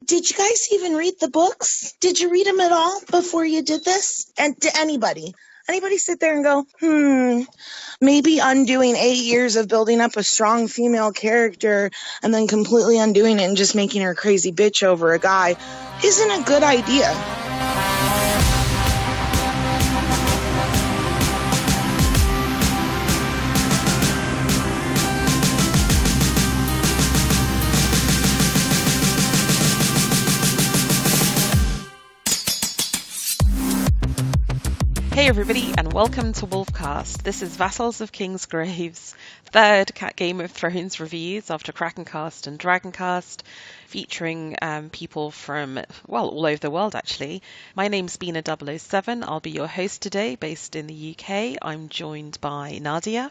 Did you guys even read the books? Did you read them at all before you did this? And to anybody sit there and go, maybe undoing 8 years of building up a strong female character and then completely undoing it and just making her a crazy bitch over a guy isn't a good idea. Hey everybody, and welcome to Wolfcast. This is Vassals of Kingsgrave's third Game of Thrones reviews after Krakencast and Dragoncast, featuring people from, all over the world actually. My name's Bina 007. I'll be your host today, based in the UK. I'm joined by Nadia.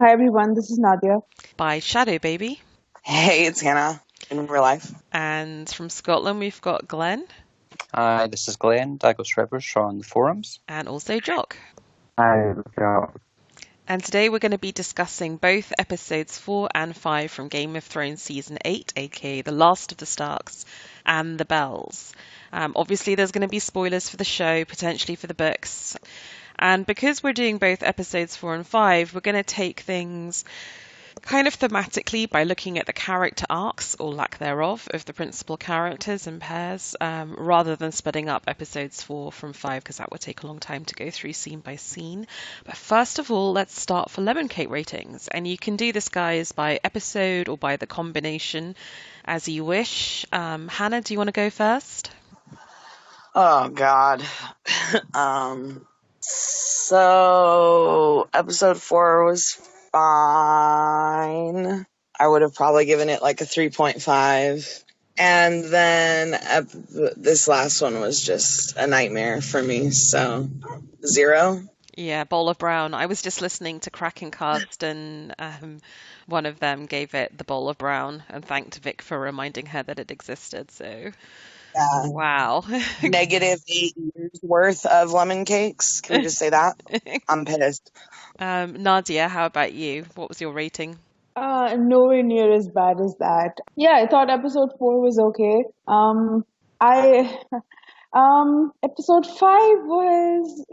Hi everyone, this is Nadia. By Shadow Baby. Hey, it's Hannah in real life. And from Scotland, we've got Glen. Hi, this is Glenn, Douglas Rivers on the forums. And also Jock. Hi, Jock. And today we're going to be discussing both episodes 4 and 5 from Game of Thrones Season 8, aka The Last of the Starks and the Bells. Obviously there's going to be spoilers for the show, potentially for the books. And because we're doing both episodes 4 and 5, we're going to take things kind of thematically by looking at the character arcs, or lack thereof, of the principal characters in pairs, rather than splitting up episodes 4 from 5, because that would take a long time to go through scene by scene. But first of all, let's start for Lemoncake ratings. And you can do this, guys, by episode or by the combination, as you wish. Hannah, do you want to go first? Oh, God. So, episode 4 was fine. I would have probably given it like a 3.5. And then this last one was just a nightmare for me, so 0. Yeah, bowl of brown. I was just listening to Krakencast and one of them gave it the bowl of brown and thanked Vic for reminding her that it existed, so... Yeah. Wow. Negative 8 years worth of lemon cakes. Can we just say that? I'm pissed. Nadia, how about you? What was your rating? Nowhere near as bad as that. Yeah, I thought episode 4 was okay. Episode 5 was...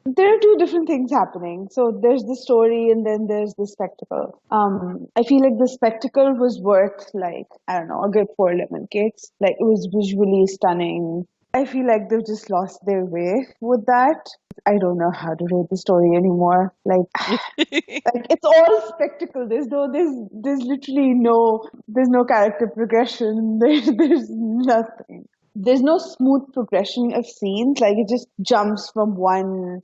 There are two different things happening. So there's the story and then there's the spectacle. I feel like the spectacle was worth, like, I don't know, a good 4 lemon cakes. Like, it was visually stunning. I feel like they've just lost their way with that. I don't know how to rate the story anymore. Like it's all spectacle. There's literally there's no character progression. There's nothing. There's no smooth progression of scenes. Like, it just jumps from one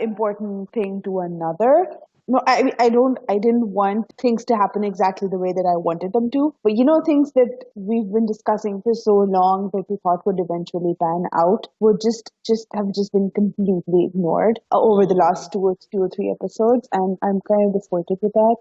important thing to another. No, I didn't want things to happen exactly the way that I wanted them to. But things that we've been discussing for so long that we thought would eventually pan out would just have been completely ignored over the last two or three episodes. And I'm kind of disappointed with that.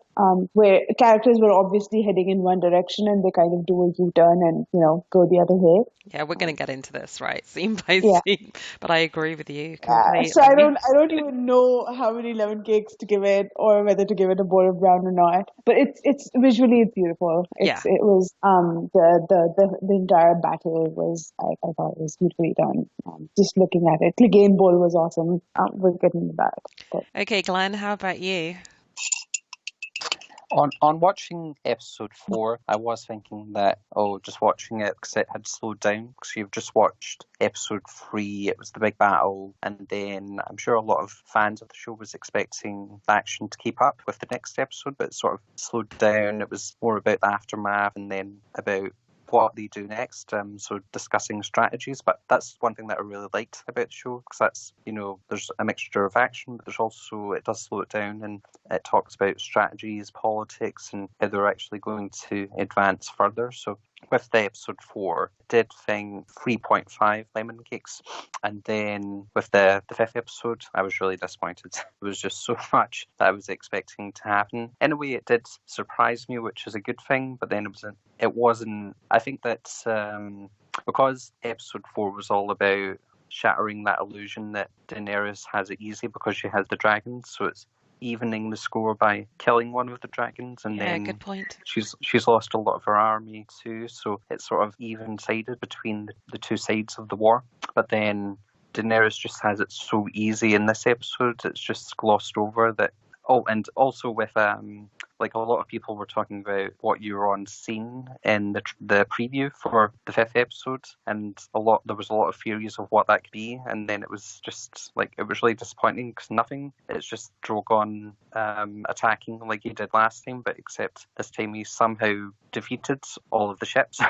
Where characters were obviously heading in one direction and they kind of do a U-turn and, go the other way. Yeah, we're going to get into this, right? Scene by scene. But I agree with you completely. So I don't even know how many lemon cakes to give it, or whether to give it a bowl of brown or not. But it's visually it's beautiful. It was the entire battle was I thought it was beautifully done. Just looking at it, Clegane Bowl was awesome. We'll get into that. But. Okay, Glenn, how about you? On watching episode 4, I was thinking that, just watching it because it had slowed down. Because you've just watched episode 3, it was the big battle, and then I'm sure a lot of fans of the show was expecting the action to keep up with the next episode, but it sort of slowed down. It was more about the aftermath and then about what they do next, so discussing strategies. But that's one thing that I really liked about the show, because that's, there's a mixture of action, but there's also, it does slow it down and it talks about strategies, politics, and how they're actually going to advance further. So with the episode 4, I did think 3.5 lemon cakes, and then with the 5th episode, I was really disappointed. It was just so much that I was expecting to happen. In a way, it did surprise me, which is a good thing, but then it wasn't. I think that because episode 4 was all about shattering that illusion that Daenerys has it easy because she has the dragons, so it's evening the score by killing one of the dragons, and Yeah, then good point. she's lost a lot of her army too, so it's sort of even-sided between the two sides of the war. But then Daenerys just has it so easy in this episode; it's just glossed over that. Oh, and also with like a lot of people were talking about what Euron seen in the preview for the 5th episode, and there was a lot of theories of what that could be, and then it was just like it was really disappointing because nothing. It's just Drogon attacking like he did last time, but except this time he somehow defeated all of the ships.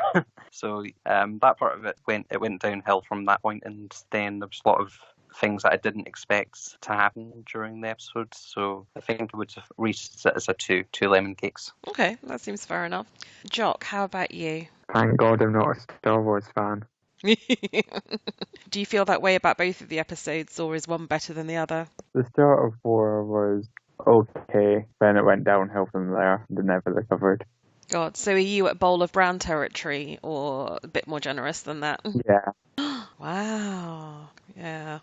So that part of it went downhill from that point, and then there was a lot of things that I didn't expect to happen during the episode, so I think I would have reached it as a two lemon cakes. Okay, that seems fair enough. Jock, how about you? Thank God I'm not a Star Wars fan. Do you feel that way about both of the episodes, or is one better than the other? The start of 4 was okay, then it went downhill from there and never recovered. God, so are you at Bowl of Brown territory, or a bit more generous than that? Yeah. Wow. Yeah.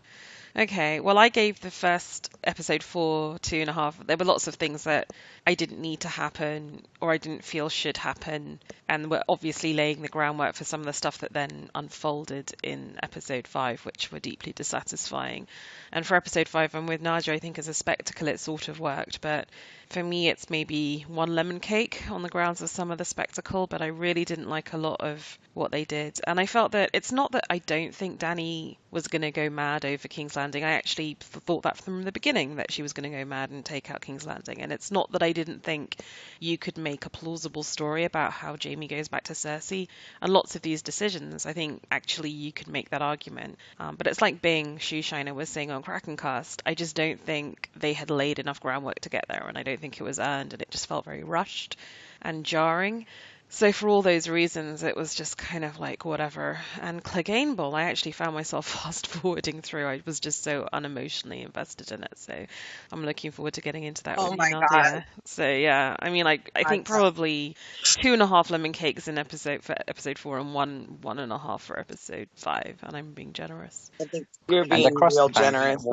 Okay, well, I gave the first episode 4 2.5. There were lots of things that I didn't need to happen or I didn't feel should happen, and were obviously laying the groundwork for some of the stuff that then unfolded in episode 5, which were deeply dissatisfying. And for episode 5, I'm with Nadia. I think as a spectacle it sort of worked, but for me it's maybe one lemon cake on the grounds of some of the spectacle, but I really didn't like a lot of what they did. And I felt that it's not that I don't think Dany was going to go mad over King's Landing. I actually thought that from the beginning, that she was going to go mad and take out King's Landing. And it's not that I didn't think you could make a plausible story about how Jaime goes back to Cersei. And lots of these decisions, I think actually you could make that argument. But it's like Bing Shoeshiner was saying on Krakencast, I just don't think they had laid enough groundwork to get there, and I don't think it was earned, and it just felt very rushed and jarring. So for all those reasons, it was just kind of like whatever. And Clegane Bowl, I actually found myself fast forwarding through. I was just so unemotionally invested in it. So I'm looking forward to getting into that with you, Nadia. God. So yeah, I mean, like I think probably 2.5 lemon cakes in for episode 4 and 1.5 for episode 5. And I'm being generous. I think you're being real generous.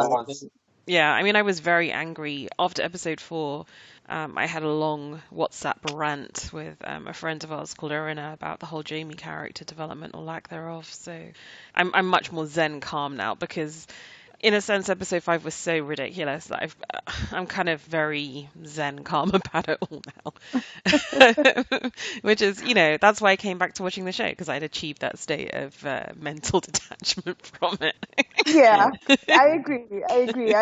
Yeah, I mean, I was very angry after episode 4. I had a long WhatsApp rant with a friend of ours called Irina about the whole Jaime character development or lack thereof. So I'm much more zen calm now, because in a sense episode 5 was so ridiculous that I'm kind of very zen calm about it all now. Which is, that's why I came back to watching the show, because I'd achieved that state of mental detachment from it. Yeah, I agree.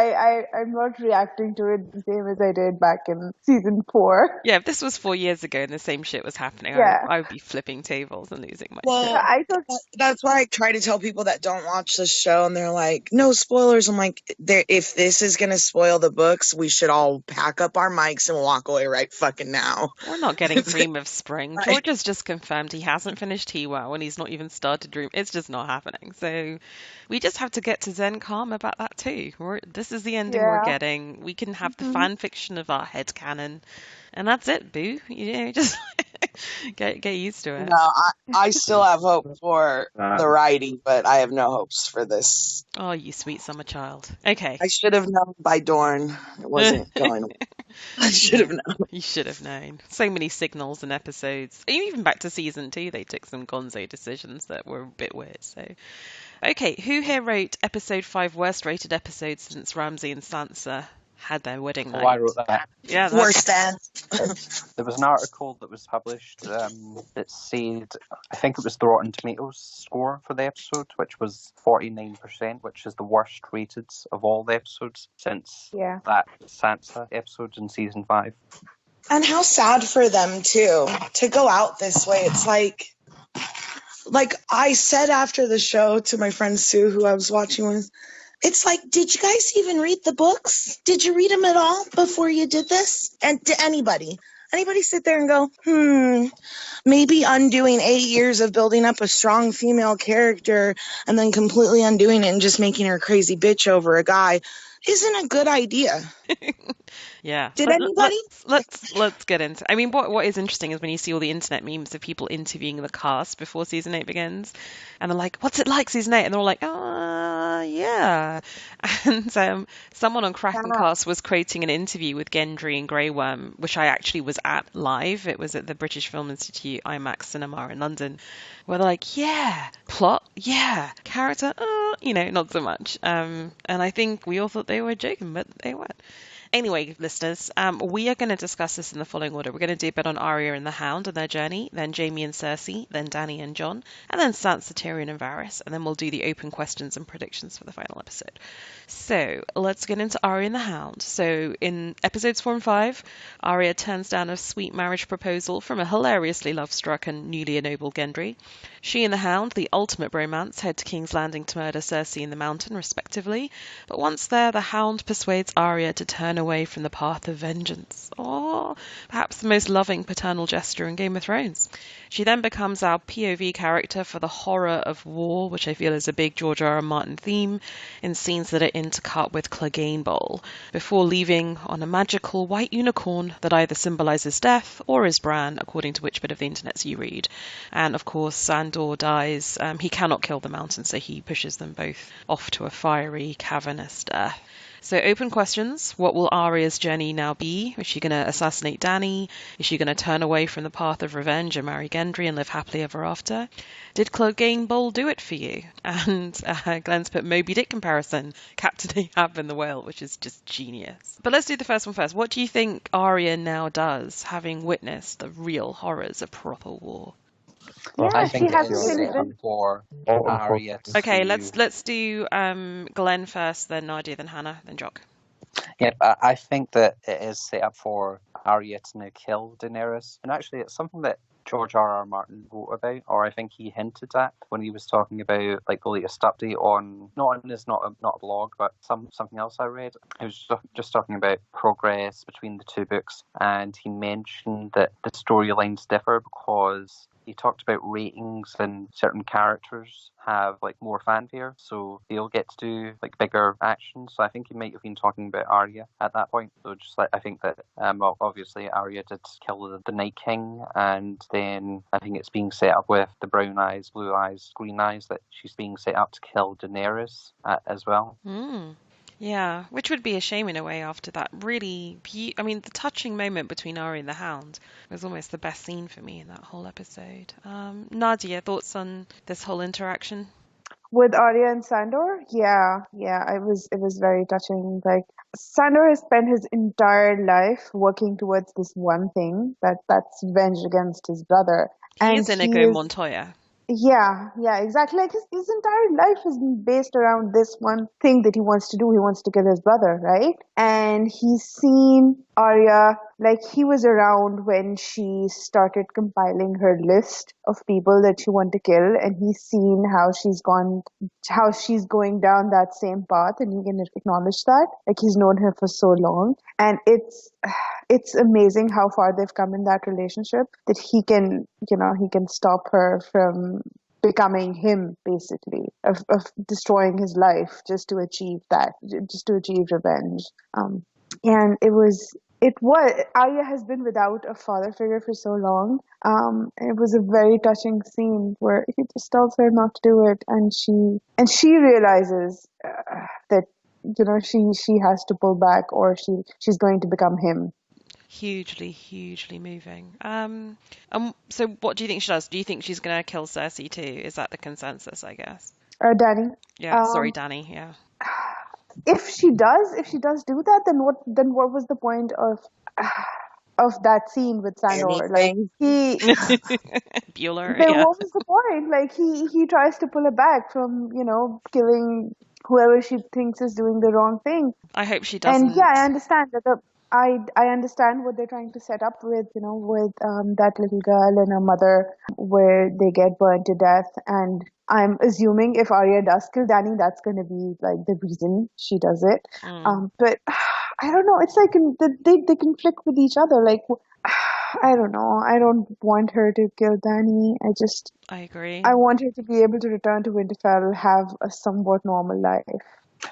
I'm not reacting to it the same as I did back in season 4. Yeah, if this was 4 years ago and the same shit was happening, I would be flipping tables and losing my shit. I thought that's why I try to tell people that don't watch the show, and they're like, no spoilers. I'm like, if this is going to spoil the books, we should all pack up our mics and walk away right fucking now. We're not getting Dream of Spring. George has just confirmed he hasn't finished T-Wow and he's not even started Dream. It's just not happening. So we just have to get to zen calm about that too. This is the ending we're getting. We can have the fan fiction of our headcanon, and that's it, boo. Just get used to it. No, I still have hope for the writing, but I have no hopes for this. Oh, you sweet summer child. Okay. I should have known by Dorne it wasn't going away. I should have known. You should have known. So many signals and episodes. Even back to season 2, they took some gonzo decisions that were a bit weird. So, okay, who here wrote episode 5 worst rated episode since Ramsay and Sansa had their wedding night? Oh, I wrote that. Yeah, worse than. There was an article that was published that said, I think it was the Rotten Tomatoes score for the episode, which was 49%, which is the worst rated of all the episodes since that Sansa episode in season 5. And how sad for them too to go out this way. It's like I said after the show to my friend Sue, who I was watching with, it's like, did you guys even read the books? Did you read them at all before you did this? And to anybody sit there and go, maybe undoing 8 years of building up a strong female character and then completely undoing it and just making her a crazy bitch over a guy isn't a good idea. Yeah. Did anybody? Let's get into. I mean, what is interesting is when you see all the internet memes of people interviewing the cast before season 8 begins, and they're like, "What's it like season 8?" And they're all like, yeah." And someone on Kraken Yeah. Cast was quoting an interview with Gendry and Grey Worm, which I actually was at live. It was at the British Film Institute IMAX Cinema in London, where they're like, "Yeah, plot, yeah, character, not so much." And I think we all thought they were joking, but they weren't. Anyway, listeners, we are going to discuss this in the following order. We're going to do a bit on Arya and the Hound and their journey, then Jaime and Cersei, then Dany and Jon, and then Sansa, Tyrion and Varys, and then we'll do the open questions and predictions for the final episode. So let's get into Arya and the Hound. So in episodes 4 and 5, Arya turns down a sweet marriage proposal from a hilariously love-struck and newly ennobled Gendry. She and the Hound, the ultimate bromance, head to King's Landing to murder Cersei in the mountain, respectively. But once there, the Hound persuades Arya to turn away from the path of vengeance. Oh, perhaps the most loving paternal gesture in Game of Thrones. She then becomes our POV character for the horror of war, which I feel is a big George R. R. Martin theme, in scenes that are intercut with Clegane Bowl, before leaving on a magical white unicorn that either symbolises death or is Bran, according to which bit of the internet you read. And of course, Sandor dies. He cannot kill the mountain, so he pushes them both off to a fiery, cavernous death. So open questions. What will Arya's journey now be? Is she going to assassinate Dany? Is she going to turn away from the path of revenge and marry Gendry and live happily ever after? Did Clegane Bowl do it for you? And Glenn's put Moby Dick comparison, Captain Ahab and the whale, which is just genius. But let's do the first one first. What do you think Arya now does, having witnessed the real horrors of proper war? Well, Yeah, I she think it hasn't is really set up been. for oh, Arya Okay, to. let's do Glenn first, then Nadia, then Hannah, then Jock. Yeah, I think that it is set up for Arya to now kill Daenerys, and actually, it's something that George R. R. Martin wrote about, or I think he hinted at when he was talking about like the latest update on not on his not a blog, but something else I read. He was just talking about progress between the two books, and he mentioned that the storylines differ because he talked about ratings and certain characters have like more fanfare, so they'll get to do like bigger actions. So I think he might have been talking about Arya at that point. So just like I think that well, obviously Arya did kill the Night King, and then I think it's being set up with the brown eyes, blue eyes, green eyes, that she's being set up to kill Daenerys as well. Yeah, which would be a shame in a way after that really I mean, the touching moment between Arya and the Hound was almost the best scene for me in that whole episode. Nadia, thoughts on this whole interaction? With Arya and Sandor, yeah, it was very touching. Like Sandor has spent his entire life working towards this one thing, that's revenge against his brother, He and is he Inigo is. Montoya. Yeah, yeah, exactly. Like his entire life has been based around this one thing that he wants to do. He wants to kill his brother, right? And he's seen Arya, like he was around when she started compiling her list of people that she wanted to kill, and he's seen how she's going down that same path, and he can acknowledge that. Like he's known her for so long, and it's amazing how far they've come in that relationship, that he can stop her from becoming him, basically, of destroying his life just to achieve revenge. And Arya has been without a father figure for so long. And it was a very touching scene where he just tells her not to do it, and she realizes that she has to pull back, or she's going to become him. Hugely moving. So what do you think she does? Do you think she's going to kill Cersei too? Is that the consensus, I guess? Dany. Yeah, sorry, Dany, yeah. If she does do that, then what was the point of that scene with Sandor? Like Anything. Bueller, then yeah. what was the point? Like he tries to pull her back from killing whoever she thinks is doing the wrong thing. I hope she And doesn't. yeah, I understand I understand what they're trying to set up with that little girl and her mother, where they get burned to death. And I'm assuming if Arya does kill Dany, that's going to be like the reason she does it. But I don't know. It's like they conflict with each other. Like I don't know. I don't want her to kill Dany. I agree. I want her to be able to return to Winterfell, have a somewhat normal life.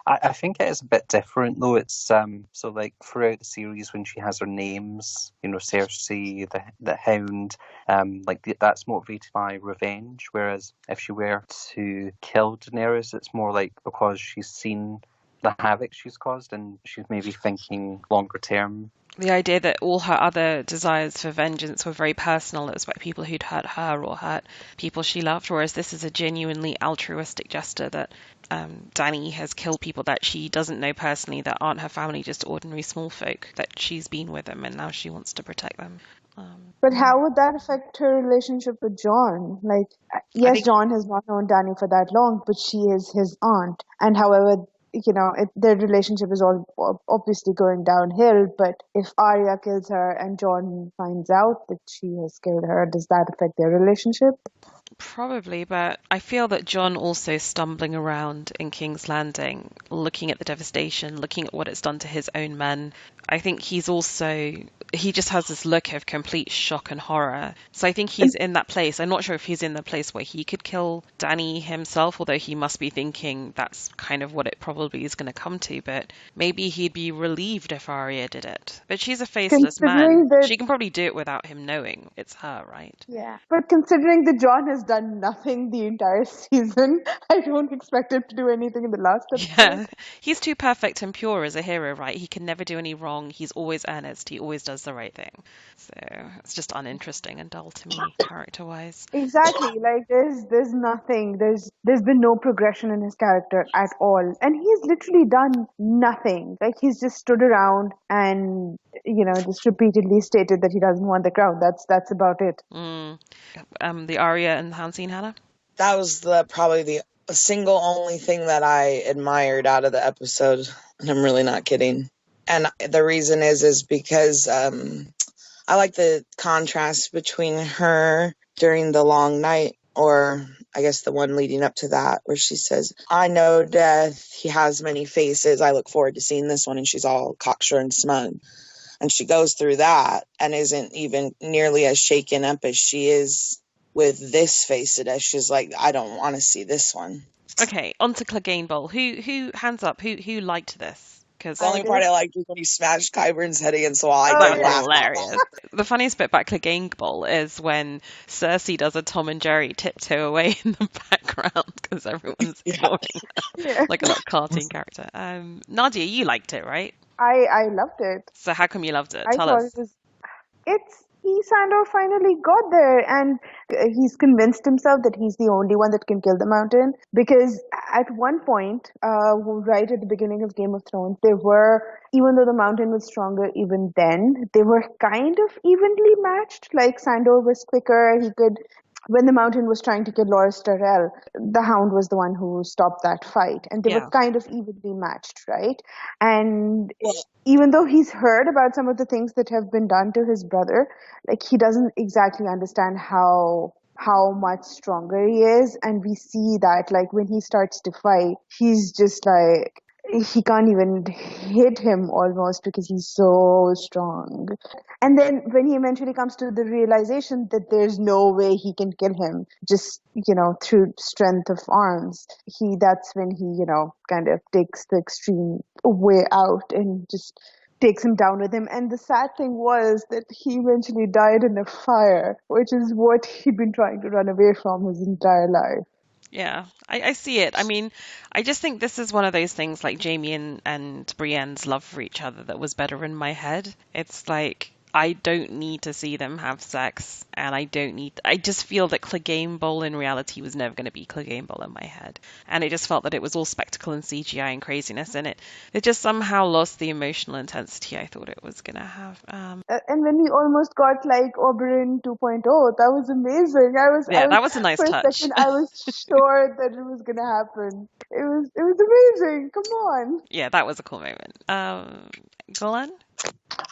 I think it is a bit different though. It's so like throughout the series when she has her names, Cersei, the Hound, that's motivated by revenge. Whereas if she were to kill Daenerys, it's more like because she's seen the havoc she's caused and she's maybe thinking longer term. The idea that all her other desires for vengeance were very personal. It was about people who'd hurt her or hurt people she loved, whereas this is a genuinely altruistic gesture that Dany has killed people that she doesn't know personally, that aren't her family, just ordinary small folk, that she's been with them and now she wants to protect them. But how would that affect her relationship with Jon? Like, yes, Jon has not known Dany for that long, but she is his aunt. And however, their relationship is all obviously going downhill. But if Arya kills her and Jon finds out that she has killed her, does that affect their relationship? Probably, but I feel that Jon also stumbling around in King's Landing, looking at the devastation, looking at what it's done to his own men, I think he just has this look of complete shock and horror. So I think he's in that place. I'm not sure if he's in the place where he could kill Dany himself, although he must be thinking that's kind of what it probably is going to come to. But maybe he'd be relieved if Arya did it. But she's a faceless man. She can probably do it without him knowing it's her, right? Yeah. But considering that Jon has done nothing the entire season, I don't expect him to do anything in the last episode. Yeah. He's too perfect and pure as a hero, right? He can never do any wrong. He's always earnest. He always does the right thing. So it's just uninteresting and dull to me, character-wise. Exactly. Like there's nothing. There's been no progression in his character at all, and he's literally done nothing. Like he's just stood around and just repeatedly stated that he doesn't want the crown. That's about it. The Arya and the Hound scene, Hannah? That was probably the single only thing that I admired out of the episode, and I'm really not kidding. And the reason is because I like the contrast between her during the long night, or I guess the one leading up to that, where she says, I know death, he has many faces, I look forward to seeing this one, and she's all cocksure and smug. And she goes through that and isn't even nearly as shaken up as she is with this face it as she's like, I don't want to see this one. Okay, on to Clegane Bowl. Who hands up? Who liked this? The only part I liked was when he smashed Qyburn's head against the wall. That was hilarious. The funniest bit about Clegane Bowl is when Cersei does a Tom and Jerry tiptoe away in the background because everyone's ignoring her, like a little cartoon character. Nadia, you liked it, right? I loved it. So how come you loved it? Tell us. He finally got there, and he's convinced himself that he's the only one that can kill the mountain. Because at one point, right at the beginning of Game of Thrones, even though the mountain was stronger even then, they were kind of evenly matched. Like Sandor was quicker, when the mountain was trying to kill Loras Tyrell, the Hound was the one who stopped that fight. And they were kind of evenly matched, right? And even though he's heard about some of the things that have been done to his brother, like he doesn't exactly understand how much stronger he is. And we see that, like, when he starts to fight, he's just like, he can't even hit him almost because he's so strong. And then when he eventually comes to the realization that there's no way he can kill him just, through strength of arms, that's when he, kind of takes the extreme way out and just takes him down with him. And the sad thing was that he eventually died in a fire, which is what he'd been trying to run away from his entire life. Yeah, I see it. I mean, I just think this is one of those things like Jaime and Brienne's love for each other that was better in my head. It's like, I don't need to see them have sex, and I just feel that Clegane Bowl in reality was never going to be Clegane Bowl in my head. And it just felt that it was all spectacle and CGI and craziness, and it just somehow lost the emotional intensity I thought it was going to have. And when we almost got like Oberyn 2.0, that was amazing. That was a nice touch. For a second, I was sure that it was going to happen. It was amazing. Come on. Yeah, that was a cool moment. Glenn?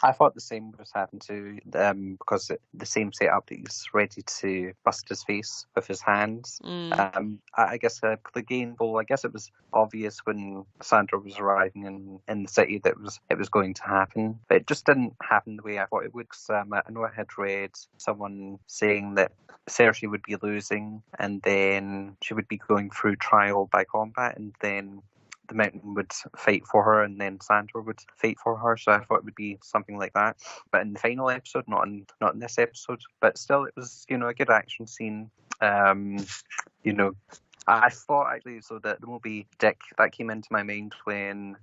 I thought the same was happening too, because the same setup that he's ready to bust his face with his hands. I guess Clegane Bowl, I guess it was obvious when Sandra was arriving in the city that it was going to happen, but it just didn't happen the way I thought it would. Cause, I know I had read someone saying that Cersei would be losing and then she would be going through trial by combat, and then the Mountain would fight for her, and then Sandor would fight for her. So I thought it would be something like that. But in the final episode, not in this episode, but still, it was a good action scene. You know, I thought actually so that the movie Dick that came into my mind when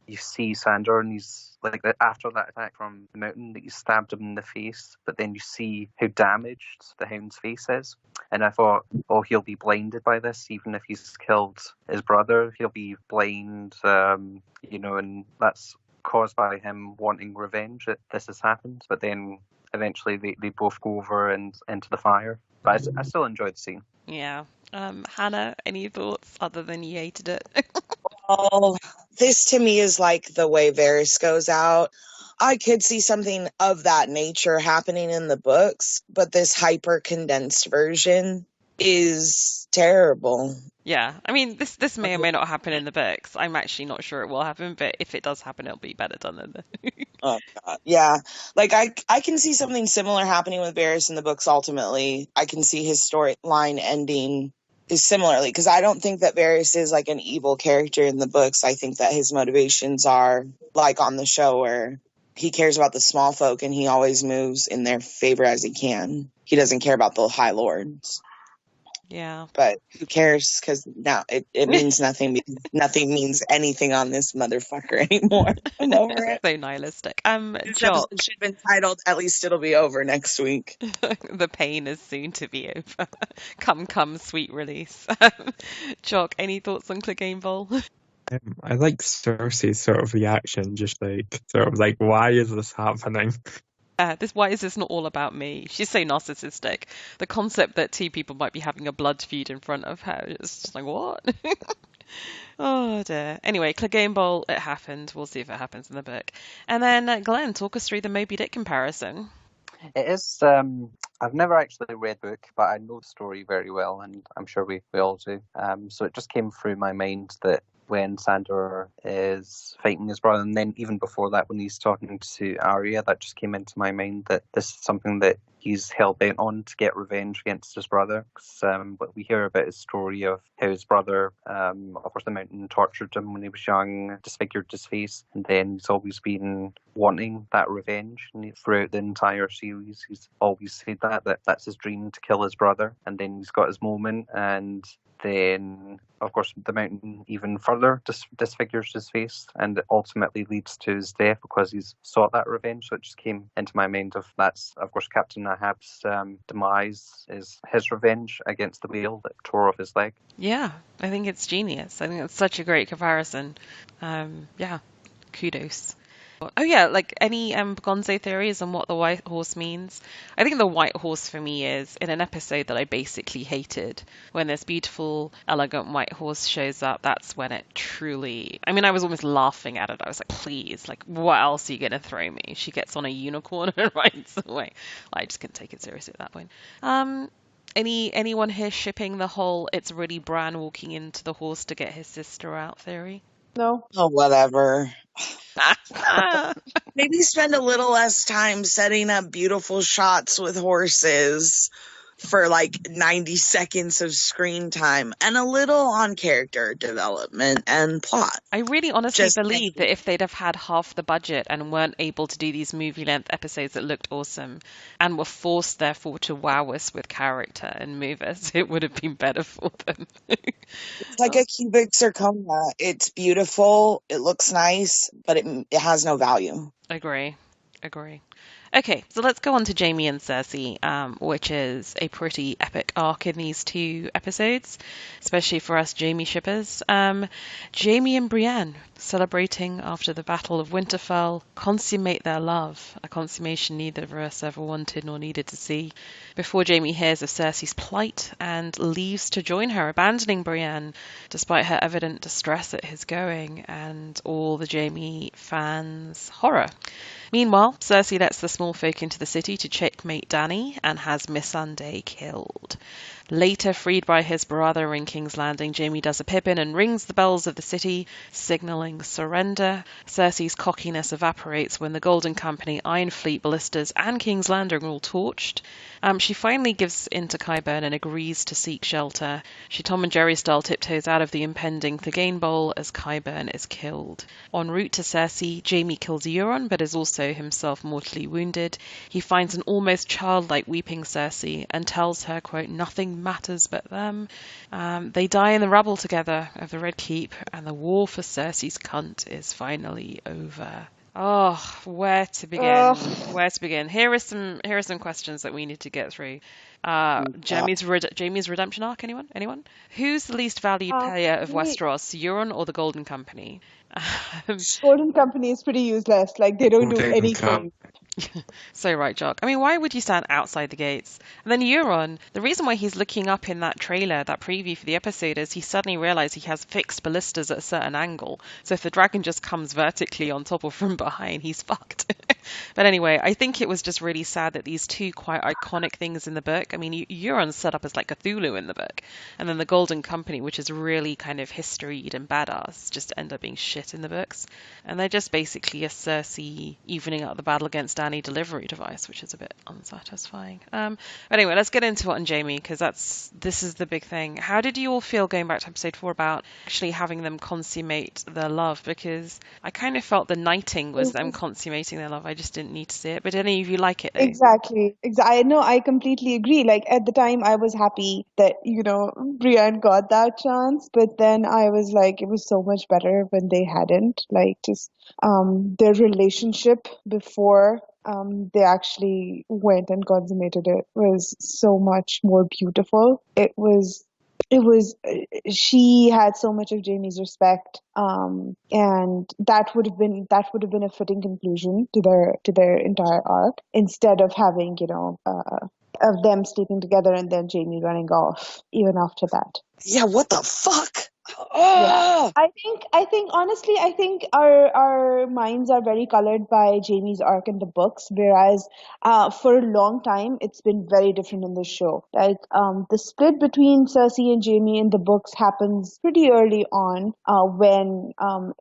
you see Sandor and he's like after that attack from the Mountain that you stabbed him in the face, but then you see how damaged the Hound's face is, and I thought, oh, he'll be blinded by this, even if he's killed his brother, he'll be blind, and that's caused by him wanting revenge that this has happened. But then eventually they both go over and into the fire. But I still enjoyed the scene. Yeah. Hannah, any thoughts other than you hated it? Oh, this to me is like the way Varys goes out. I could see something of that nature happening in the books, but this hyper condensed version is terrible. Yeah, I mean, this may or may not happen in the books. I'm actually not sure it will happen, but if it does happen, it'll be better done than the... Oh God, yeah. Like I can see something similar happening with Varys in the books. Ultimately, I can see his storyline ending similarly, because I don't think that Varys is like an evil character in the books. I think that his motivations are like on the show, where he cares about the small folk and he always moves in their favor as he can. He doesn't care about the High Lords. Yeah. But who cares? Because now it means nothing. Because nothing means anything on this motherfucker anymore. I'm over it. So nihilistic. This Jock. episode should have been titled, "At least it'll be over next week." The pain is soon to be over. Come, sweet release. Jock, any thoughts on Clegane Bowl? I like Cersei's sort of reaction, just like sort of like, why is this happening? Why is this not all about me? She's so narcissistic. The concept that two people might be having a blood feud in front of her, it's just like, what? Oh dear. Anyway, Clegane Bowl, it happened. We'll see if it happens in the book. And then Glenn, talk us through the Moby Dick comparison. It is. I've never actually read the book, but I know the story very well, and I'm sure we all do. So it just came through my mind that when Sandor is fighting his brother, and then even before that, when he's talking to Arya, that just came into my mind that this is something that he's hell-bent on to get revenge against his brother. But we hear about his story of how his brother, of course, the Mountain tortured him when he was young, disfigured his face, and then he's always been wanting that revenge. And throughout the entire series, he's always said that that's his dream, to kill his brother. And then he's got his moment, and then, of course, the Mountain even further disfigures his face, and it ultimately leads to his death because he's sought that revenge. So it just came into my mind of that's, of course, Captain Ahab's demise is his revenge against the whale that tore off his leg. Yeah, I think it's genius. I think it's such a great comparison. Yeah, kudos. Oh yeah, like any Gonzo theories on what the white horse means? I think the white horse for me is in an episode that I basically hated. When this beautiful, elegant white horse shows up, that's when it truly... I mean, I was almost laughing at it. I was like, please, like, what else are you going to throw me? She gets on a unicorn and rides away. I just couldn't take it seriously at that point. Anyone here shipping the whole it's really Bran walking into the horse to get his sister out theory? No. Oh, whatever. Maybe spend a little less time setting up beautiful shots with horses for like 90 seconds of screen time and a little on character development and plot. I really honestly Just believe that if they'd have had half the budget and weren't able to do these movie-length episodes that looked awesome and were forced, therefore, to wow us with character and move us, it would have been better for them. It's like a cubic zirconia. It's beautiful, it looks nice, but it has no value. Agree. Okay, so let's go on to Jaime and Cersei, which is a pretty epic arc in these two episodes, especially for us Jaime shippers. Jaime and Brienne, celebrating after the Battle of Winterfell, consummate their love, a consummation neither of us ever wanted nor needed to see, before Jaime hears of Cersei's plight and leaves to join her, abandoning Brienne, despite her evident distress at his going and all the Jaime fans' horror. Meanwhile, Cersei lets the small folk into the city to checkmate Dany and has Missandei killed. Later, freed by his brother in King's Landing, Jaime does a Pippin and rings the bells of the city, signaling yelling surrender. Cersei's cockiness evaporates when the Golden Company, Iron Fleet, Ballistas, and King's Landing are all torched. She finally gives in to Qyburn and agrees to seek shelter. She Tom and Jerry style tiptoes out of the impending Clegane Bowl as Qyburn is killed. En route to Cersei, Jaime kills Euron but is also himself mortally wounded. He finds an almost childlike weeping Cersei and tells her, quote, nothing matters but them. They die in the rubble together of the Red Keep, and the war for Cersei's cunt is finally over. Oh, where to begin? Where to begin? Here are some questions that we need to get through. Jaime's redemption arc. Anyone? Who's the least valued player of Westeros, Euron or the Golden Company? Golden Company is pretty useless. Like, they don't do anything. So right, Jock. I mean, why would you stand outside the gates? And then Euron, the reason why he's looking up in that trailer, that preview for the episode, is he suddenly realized he has fixed ballistas at a certain angle. So if the dragon just comes vertically on top or from behind, he's fucked. But anyway, I think it was just really sad that these two quite iconic things in the book, I mean, Euron's set up as like Cthulhu in the book, and then the Golden Company, which is really kind of historied and badass, just end up being shit in the books. And they're just basically a Cersei evening out the battle against Dany delivery device, which is a bit unsatisfying. But anyway, let's get into it on Jaime, because this is the big thing. How did you all feel going back to episode 4 about actually having them consummate their love? Because I kind of felt the knighting was them consummating their love. I just didn't need to see it. But did any of you like it, though? Exactly. I know, I completely agree. Like, at the time, I was happy that, Brienne got that chance, but then I was like, it was so much better when they hadn't. Like, just their relationship before they actually went and consummated it was so much more beautiful. She had so much of Jaime's respect, and that would have been a fitting conclusion to their entire arc, instead of having of them sleeping together and then Jaime running off even after that. Yeah, what the fuck? Yeah. I think honestly, our minds are very colored by Jaime's arc in the books, whereas for a long time it's been very different in the show. Like, the split between Cersei and Jaime in the books happens pretty early on, when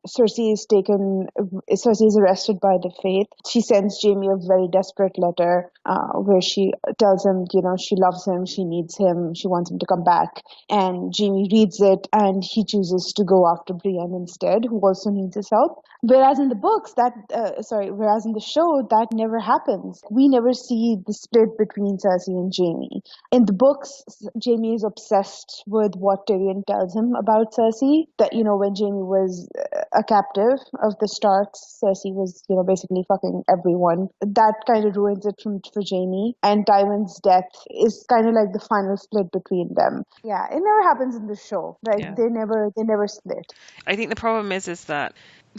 Cersei is arrested by the Faith. She sends Jaime a very desperate letter where she tells him, she loves him, she needs him, she wants him to come back, and Jaime reads it and he chooses to go after Brienne instead, who also needs his help. Whereas in the whereas in the show, that never happens. We never see the split between Cersei and Jaime. In the books, Jaime is obsessed with what Tyrion tells him about Cersei. That, when Jaime was a captive of the Starks, Cersei was, basically fucking everyone. That kind of ruins it for Jaime. And Tywin's death is kind of like the final split between them. Yeah, it never happens in the show. Like, Yeah. they never split. I think the problem is that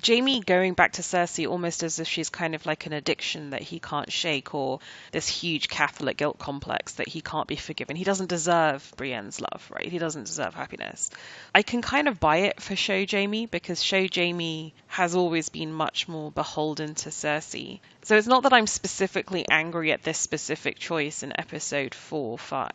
Jaime going back to Cersei almost as if she's kind of like an addiction that he can't shake, or this huge Catholic guilt complex that he can't be forgiven. He doesn't deserve Brienne's love, right? He doesn't deserve happiness. I can kind of buy it for show Jaime, because show Jaime has always been much more beholden to Cersei. So it's not that I'm specifically angry at this specific choice in episode 4 or 5.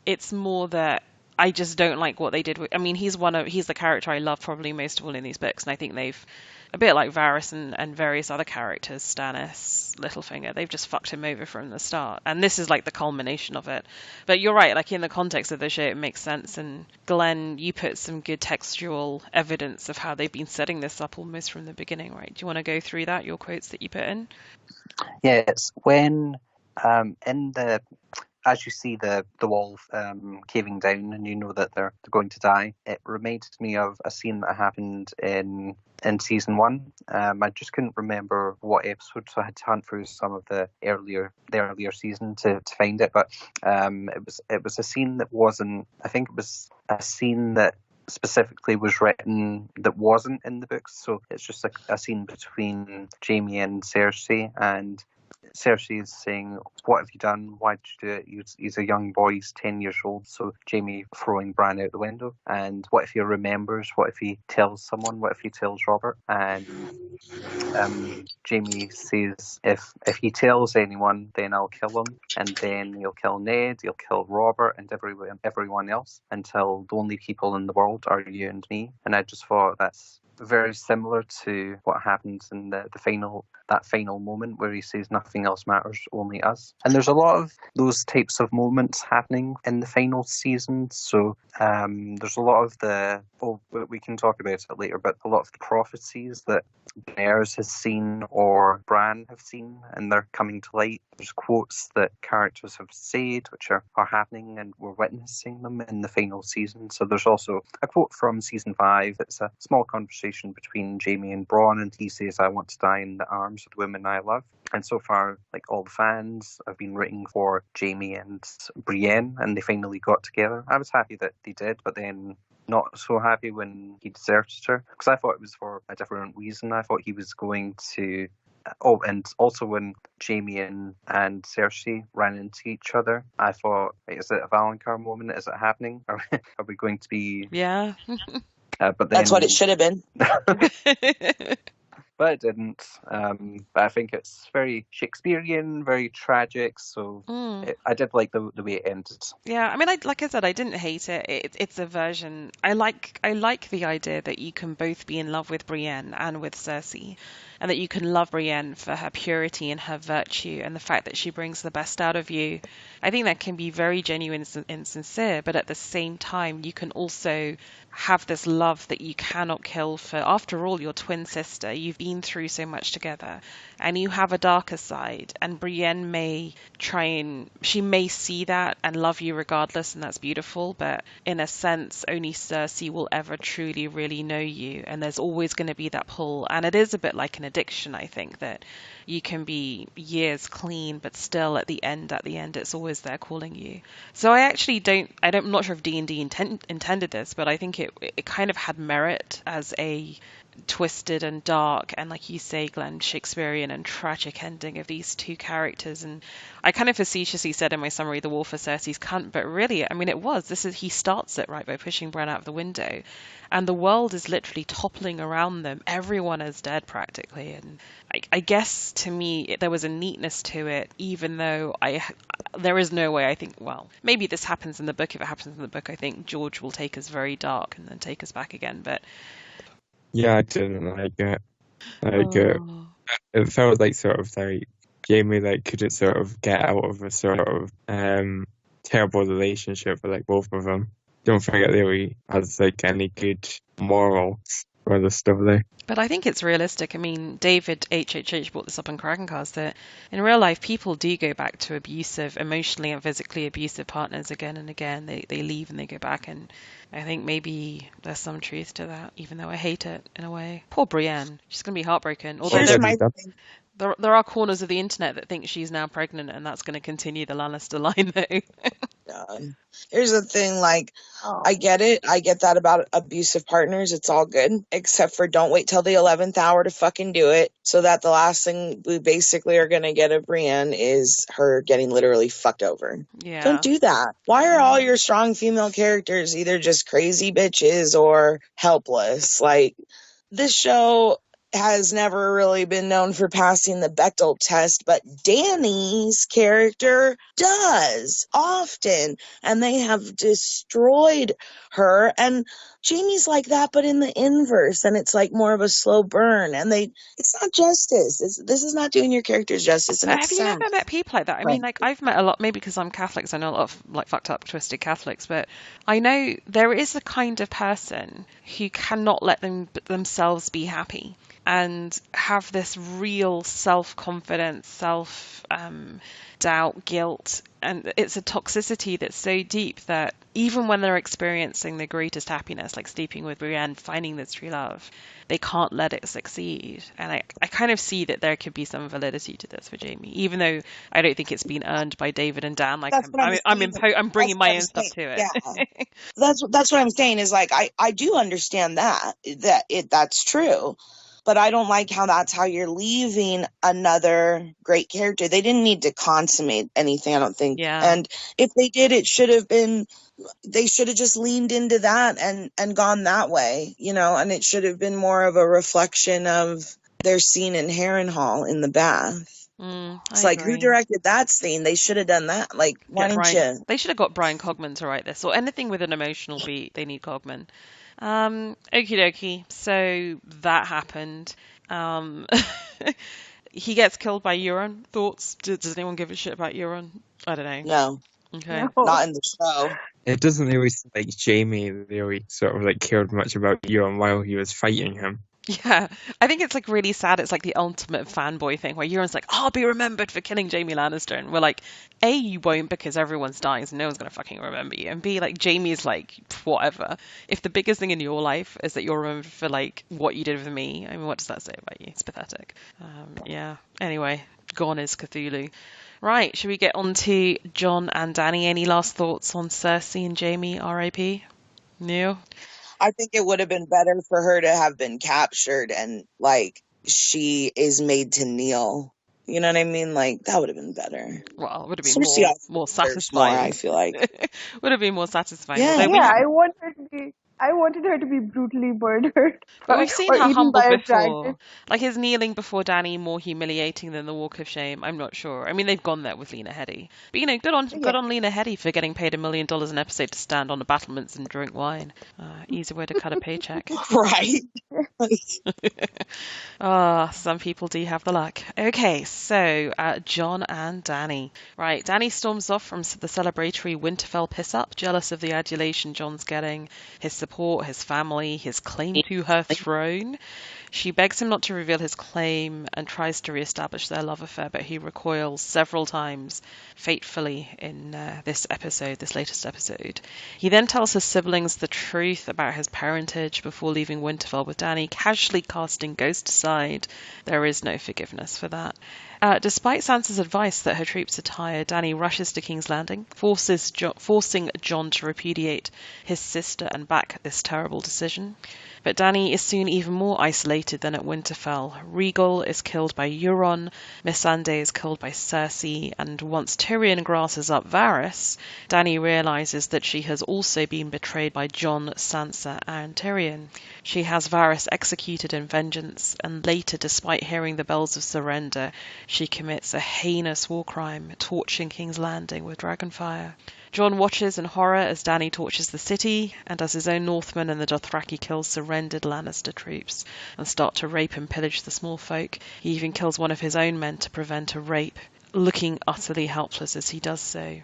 It's more that I just don't like what they did with, I mean, he's the character I love probably most of all in these books, and I think they've, a bit like Varys and various other characters, Stannis, Littlefinger, they've just fucked him over from the start. And this is like the culmination of it. But you're right, like in the context of the show, it makes sense. And Glenn, you put some good textual evidence of how they've been setting this up almost from the beginning, right? Do you want to go through that, your quotes that you put in? Yes, when as you see the wall caving down and you know that they're going to die, it reminded me of a scene that happened in season 1. I just couldn't remember what episode, so I had to hunt through some of the earlier season to find it. But it was a scene that wasn't. I think it was a scene that specifically was written that wasn't in the books. So it's just a scene between Jaime and Cersei, and Cersei is saying, "What have you done? Why did you do it? He's a young boy, he's 10 years old." So Jaime throwing Bran out the window. And what if he remembers? What if he tells someone? What if he tells Robert? And Jaime says, if he tells anyone, then I'll kill him. And then he'll kill Ned, he'll kill Robert and everyone else, until the only people in the world are you and me. And I just thought that's very similar to what happens in the final moment where he says nothing else matters, only us. And there's a lot of those types of moments happening in the final season. So there's a lot of we can talk about it later, but a lot of the prophecies that Daenerys has seen or Bran have seen, and they're coming to light. There's quotes that characters have said which are happening, and we're witnessing them in the final season. So there's also a quote from season 5. It's a small conversation between Jaime and Bronn, and he says, "I want to die in the arms of the women I love." And so far, like, all the fans have been rooting for Jaime and Brienne, and they finally got together. I was happy that they did, but then not so happy when he deserted her, because I thought it was for a different reason. I thought he was going to... Oh, and also when Jaime and Cersei ran into each other, I thought, is it a Valonqar moment? Is it happening? Are we going to be... Yeah. But then... That's what it should have been. But it didn't. But I think it's very Shakespearean, very tragic. So I did like the way it ended. Yeah, I mean, like I said, I didn't hate it. It's a version. I like the idea that you can both be in love with Brienne and with Cersei, and that you can love Brienne for her purity and her virtue and the fact that she brings the best out of you. I think that can be very genuine and sincere, but at the same time, you can also have this love that you cannot kill for, after all, your twin sister. You've been through so much together, and you have a darker side, and Brienne may she may see that and love you regardless, and that's beautiful, but in a sense, only Cersei will ever truly really know you, and there's always going to be that pull, and it is a bit like an addiction, I think, that you can be years clean, but still at the end, it's always there calling you. So I'm not sure if D&D intended this, but I think it kind of had merit as a twisted and dark and, like you say, Glenn, Shakespearean and tragic ending of these two characters. And I kind of facetiously said in my summary, the war for Cersei's cunt, but really, I mean, he starts it right by pushing Bran out of the window, and the world is literally toppling around them. Everyone is dead practically, and I guess to me there was a neatness to it, even though there is no way, I think, well, maybe this happens in the book. If it happens in the book, I think George will take us very dark and then take us back again, but yeah, I didn't like it. It felt like sort of like Jamie couldn't sort of get out of a sort of terrible relationship with both of them. Don't think it really has any good moral for the stuff there. But I think it's realistic. I mean, David HHH brought this up in Krakencast, that in real life, people do go back to emotionally and physically abusive partners again and again. They leave and they go back, and I think maybe there's some truth to that, even though I hate it in a way. Poor Brienne. She's going to be heartbroken. Although there are corners of the internet that think she's now pregnant, and that's going to continue the Lannister line, though. Here's the thing, I get it. I get that about abusive partners. It's all good, except for don't wait till the 11th hour to fucking do it, so that the last thing we basically are going to get of Brienne is her getting literally fucked over. Yeah. Don't do that. Why are all your strong female characters either just crazy bitches or helpless? This show has never really been known for passing the Bechdel test, but Dany's character does often, and they have destroyed her. And Jamie's like that, but in the inverse, and it's more of a slow burn, and it's not justice. This is not doing your characters justice. And have you never met people like that? I mean, I've met a lot, maybe because I'm Catholic, so I know a lot of fucked up, twisted Catholics, but I know there is a kind of person who cannot let themselves be happy and have this real self-confidence, self-doubt, guilt. And it's a toxicity that's so deep that even when they're experiencing the greatest happiness, like sleeping with Brienne, finding this true love, they can't let it succeed. And I kind of see that there could be some validity to this for Jamie, even though I don't think it's been earned by David and Dan. I'm bringing my own stuff to it. Yeah. That's what I'm saying is I do understand that's true. But I don't like how that's how you're leaving another great character. They didn't need to consummate anything, I don't think. Yeah. And if they did, they should have just leaned into that and gone that way, and it should have been more of a reflection of their scene in Harrenhal in the bath. It's who directed that scene? They should have done that. Why didn't you? They should have got Brian Cogman to write this, or anything with an emotional beat. They need Cogman. Okie dokie. So that happened. Um, he gets killed by Euron. Thoughts? Does anyone give a shit about Euron? I don't know. No, Okay. No. not in the show. It doesn't really seem like Jaime really sort of like cared much about Euron while he was fighting him. Yeah, I think it's like really sad. It's like the ultimate fanboy thing where Euron's like, I'll be remembered for killing Jaime Lannister. And we're like, A, you won't because everyone's dying, so no one's going to fucking remember you. And B, like, Jaime's like, whatever. If the biggest thing in your life is that you're remembered for like what you did with me, I mean, what does that say about you? It's pathetic. Yeah. Anyway, gone is Cthulhu. Right, should we get on to Jon and Dany? Any last thoughts on Cersei and Jaime, R.I.P.? Neil? I think it would have been better for her to have been captured and like she is made to kneel. You know what I mean? Like that would have been better. Well, it would have been Cersei also more deserves more, satisfying. I feel like. Would have been more satisfying. Yeah. Although Yeah, I wanted her to be brutally murdered but we've seen or her eaten humble by a before. dragon. Like his kneeling before Dany more humiliating than the Walk of Shame. I'm not sure. I mean, they've gone there with Lena Headey. But you know, good on Lena Headey for getting paid $1 million an episode to stand on the battlements and drink wine. Easy way to cut a paycheck. Right. Some people do have the luck. Okay, so Jon and Dany. Right, Dany storms off from the celebratory Winterfell piss-up, jealous of the adulation Jon's getting, his support, his family, his claim to her throne. She begs him not to reveal his claim and tries to re-establish their love affair, but he recoils several times, fatefully, in this latest episode. He then tells his siblings the truth about his parentage before leaving Winterfell with Dany, casually casting Ghost aside. There is no forgiveness for that. Despite Sansa's advice that her troops are tired, Dany rushes to King's Landing, forcing Jon to repudiate his sister and back this terrible decision. But Dany is soon even more isolated than at Winterfell. Rhaegal is killed by Euron, Missandei is killed by Cersei, and once Tyrion grasses up Varys, Dany realizes that she has also been betrayed by Jon, Sansa, and Tyrion. She has Varys executed in vengeance, and later, despite hearing the bells of surrender, she commits a heinous war crime, torching King's Landing with dragonfire. Jon watches in horror as Dany torches the city, and as his own Northmen and the Dothraki kill surrendered Lannister troops and start to rape and pillage the small folk. He even kills one of his own men to prevent a rape, looking utterly helpless as he does so.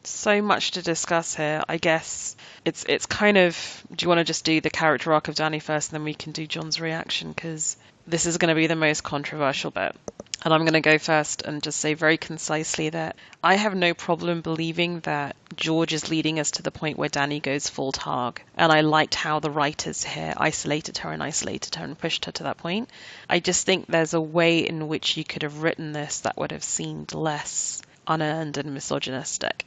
So much to discuss here. I guess it's kind of, do you want to just do the character arc of Dany first and then we can do Jon's reaction, because this is going to be the most controversial bit. And I'm going to go first and just say very concisely that I have no problem believing that George is leading us to the point where Dany goes full Targ. And I liked how the writers here isolated her and pushed her to that point. I just think there's a way in which you could have written this that would have seemed less unearned and misogynistic.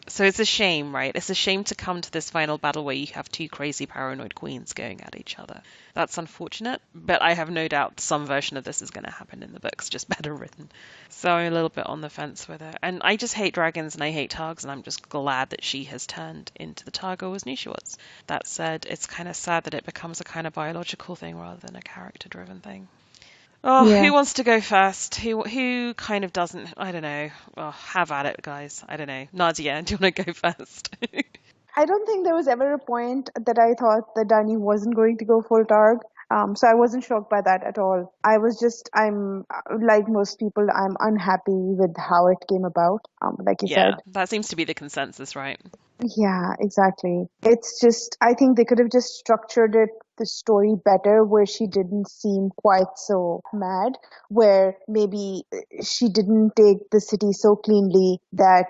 So it's a shame, right? It's a shame to come to this final battle where you have two crazy paranoid queens going at each other. That's unfortunate, but I have no doubt some version of this is going to happen in the books, just better written. So I'm a little bit on the fence with it. And I just hate dragons and I hate Targs, and I'm just glad that she has turned into the Targ I always knew she was. That said, it's kind of sad that it becomes a kind of biological thing rather than a character-driven thing. Oh, Yeah. who wants to go first? Who kind of doesn't? I don't know. Oh, have at it, guys. I don't know. Nadia, do you want to go first? I don't think there was ever a point that I thought that Dany wasn't going to go full Targ. So I wasn't shocked by that at all. I'm like most people, I'm unhappy with how it came about, like you Yeah, said. that seems to be the consensus, right? Yeah, exactly. It's just, I think they could have just structured the story better where she didn't seem quite so mad, where maybe she didn't take the city so cleanly that,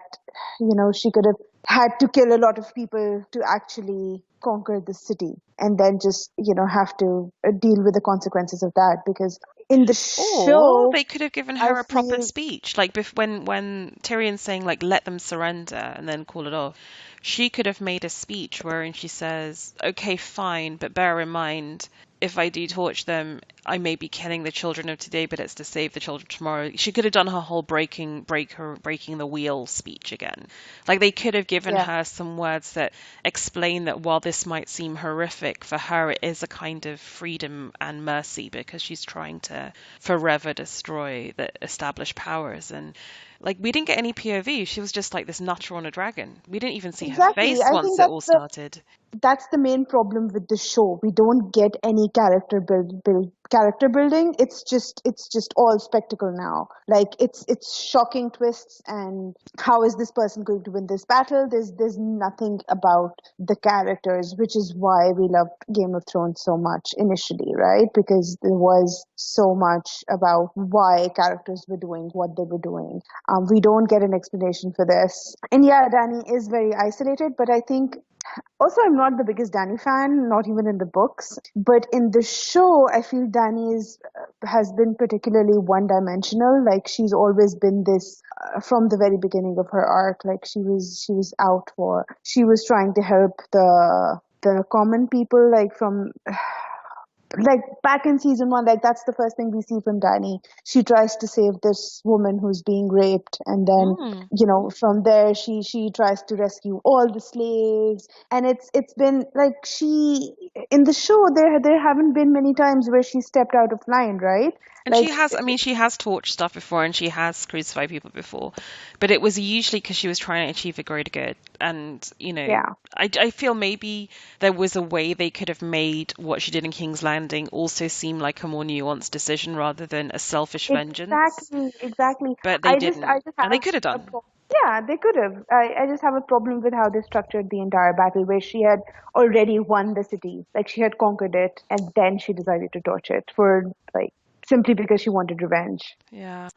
she could have had to kill a lot of people to actually conquer the city and then just, have to deal with the consequences of that. Because in the Or show, they could have given I her a proper feel, speech, like when Tyrion's saying like let them surrender and then call it off. She could have made a speech wherein she says, "Okay, fine, but bear in mind, if I do torch them, I may be killing the children of today, but it's to save the children tomorrow. She could have done her whole breaking the wheel speech again. Like, they could have given Yeah. her some words that explain that while this might seem horrific, for her it is a kind of freedom and mercy, because she's trying to forever destroy the established powers. And like, we didn't get any POV. She was just like this nutter on a dragon. We didn't even see her Exactly. face I once think it all started. that's the main problem with the show. We don't get any character building. It's just all spectacle now. Like, it's shocking twists, and how is this person going to win this battle? There's nothing about the characters, which is why we loved Game of Thrones so much initially, right? Because there was so much about why characters were doing what they were doing. We don't get an explanation for this. And yeah, Dany is very isolated, but I think also, I'm not the biggest Dany fan, not even in the books. But in the show, I feel Dany has been particularly one-dimensional. Like, she's always been this from the very beginning of her arc. Like, she was trying to help the common people, like from like back in season 1, like that's the first thing we see from Dany. She tries to save this woman who's being raped, and then from there she tries to rescue all the slaves. And it's been like, she in the show there haven't been many times where she stepped out of line, right? And Like, she has torched stuff before, and she has crucified people before, but it was usually because she was trying to achieve a greater good. And, yeah. I feel maybe there was a way they could have made what she did in King's Landing also seem like a more nuanced decision rather than a selfish vengeance. Exactly. But they didn't. I just And they have could have done. yeah, they could have. I just have a problem with how they structured the entire battle, where she had already won the city, like she had conquered it, and then she decided to torch it for like simply because she wanted revenge. Yeah.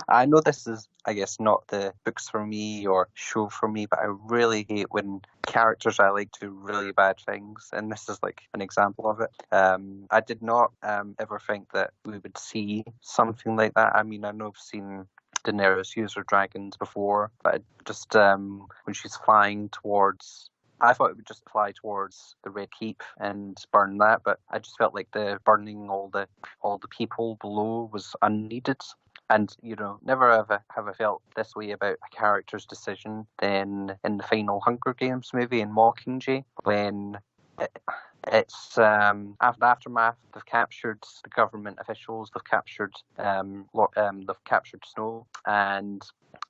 I know this is, I guess, not the books for me or show for me, but I really hate when characters I like do really bad things, and this is like an example of it. I did not ever think that we would see something like that. I mean, I know I've seen Daenerys use her dragons before, but just when she's flying towards, I thought it would just fly towards the Red Keep and burn that, but I just felt like the burning all the people below was unneeded. And never have I felt this way about a character's decision than in the final Hunger Games movie in Mockingjay, when it's after the aftermath. They've captured the government officials. They've captured Snow, and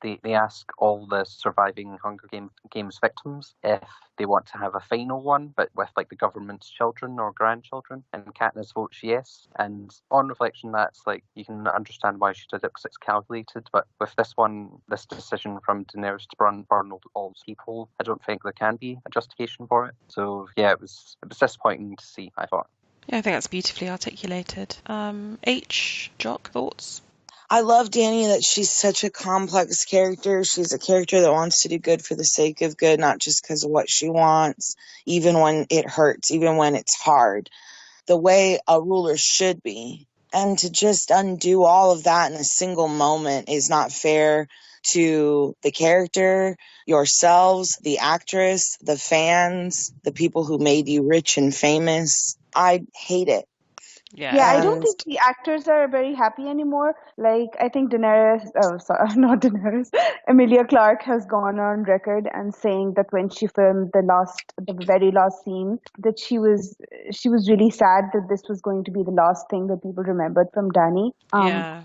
they ask all the surviving Hunger Games victims if they want to have a final one, but with like the government's children or grandchildren. And Katniss votes yes. And on reflection, that's like, you can understand why she did it because it's calculated. But with this decision from Daenerys to burn all those people, I don't think there can be a justification for it. So yeah, it was disappointing to see, I thought. Yeah, I think that's beautifully articulated. Jock, thoughts? I love Dany, that she's such a complex character. She's a character that wants to do good for the sake of good, not just because of what she wants, even when it hurts, even when it's hard, the way a ruler should be. And to just undo all of that in a single moment is not fair to the character, yourselves, the actress, the fans, the people who made you rich and famous. I hate it. Yeah, I don't think the actors are very happy anymore. Like, I think not Daenerys, Emilia Clarke has gone on record and saying that when she filmed the very last scene, that she was really sad that this was going to be the last thing that people remembered from Dany.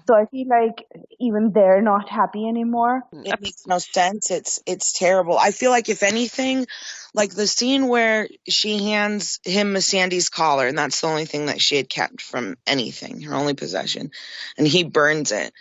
So I feel like even they're not happy anymore. It makes no sense. It's terrible. I feel like, if anything, like the scene where she hands him Missandei's collar, and that's the only thing that she had kept from anything, her only possession, and he burns it.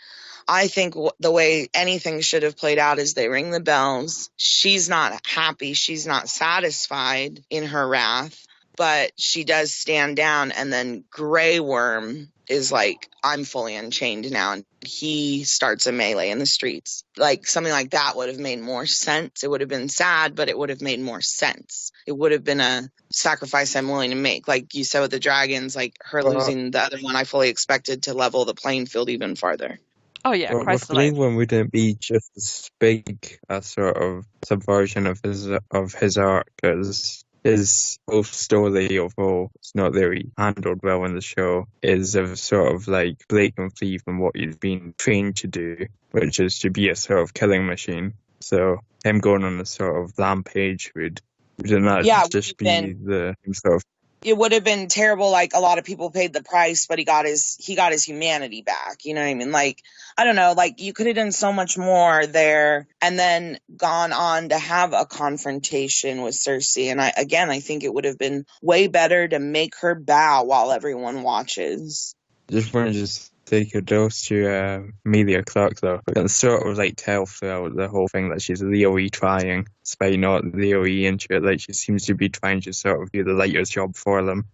I think the way anything should have played out is they ring the bells. She's not happy. She's not satisfied in her wrath, but she does stand down, and then Grey Worm is like, I'm fully unchained now, and he starts a melee in the streets. Like, something like that would have made more sense. It would have been sad, but it would have made more sense. It would have been a sacrifice I'm willing to make. Like you said with the dragons, like her losing the other one, I fully expected to level the playing field even farther. Oh yeah, With Grey Worm wouldn't be just as big a sort of subversion of his arc as his whole story, although it's not really handled well in the show, is of sort of like breaking free from what he's been trained to do, which is to be a sort of killing machine. So him going on a sort of rampage would not just be the himself. It would have been terrible. Like, a lot of people paid the price, but he got his humanity back. You know what I mean? Like, I don't know, like, you could have done so much more there and then gone on to have a confrontation with Cersei. And I think it would have been way better to make her bow while everyone watches. Just want to take a dose to Emilia Clarke, though. We can sort of like tell throughout the whole thing that she's really trying, despite not really into it. Like, she seems to be trying to sort of do the lightest job for them.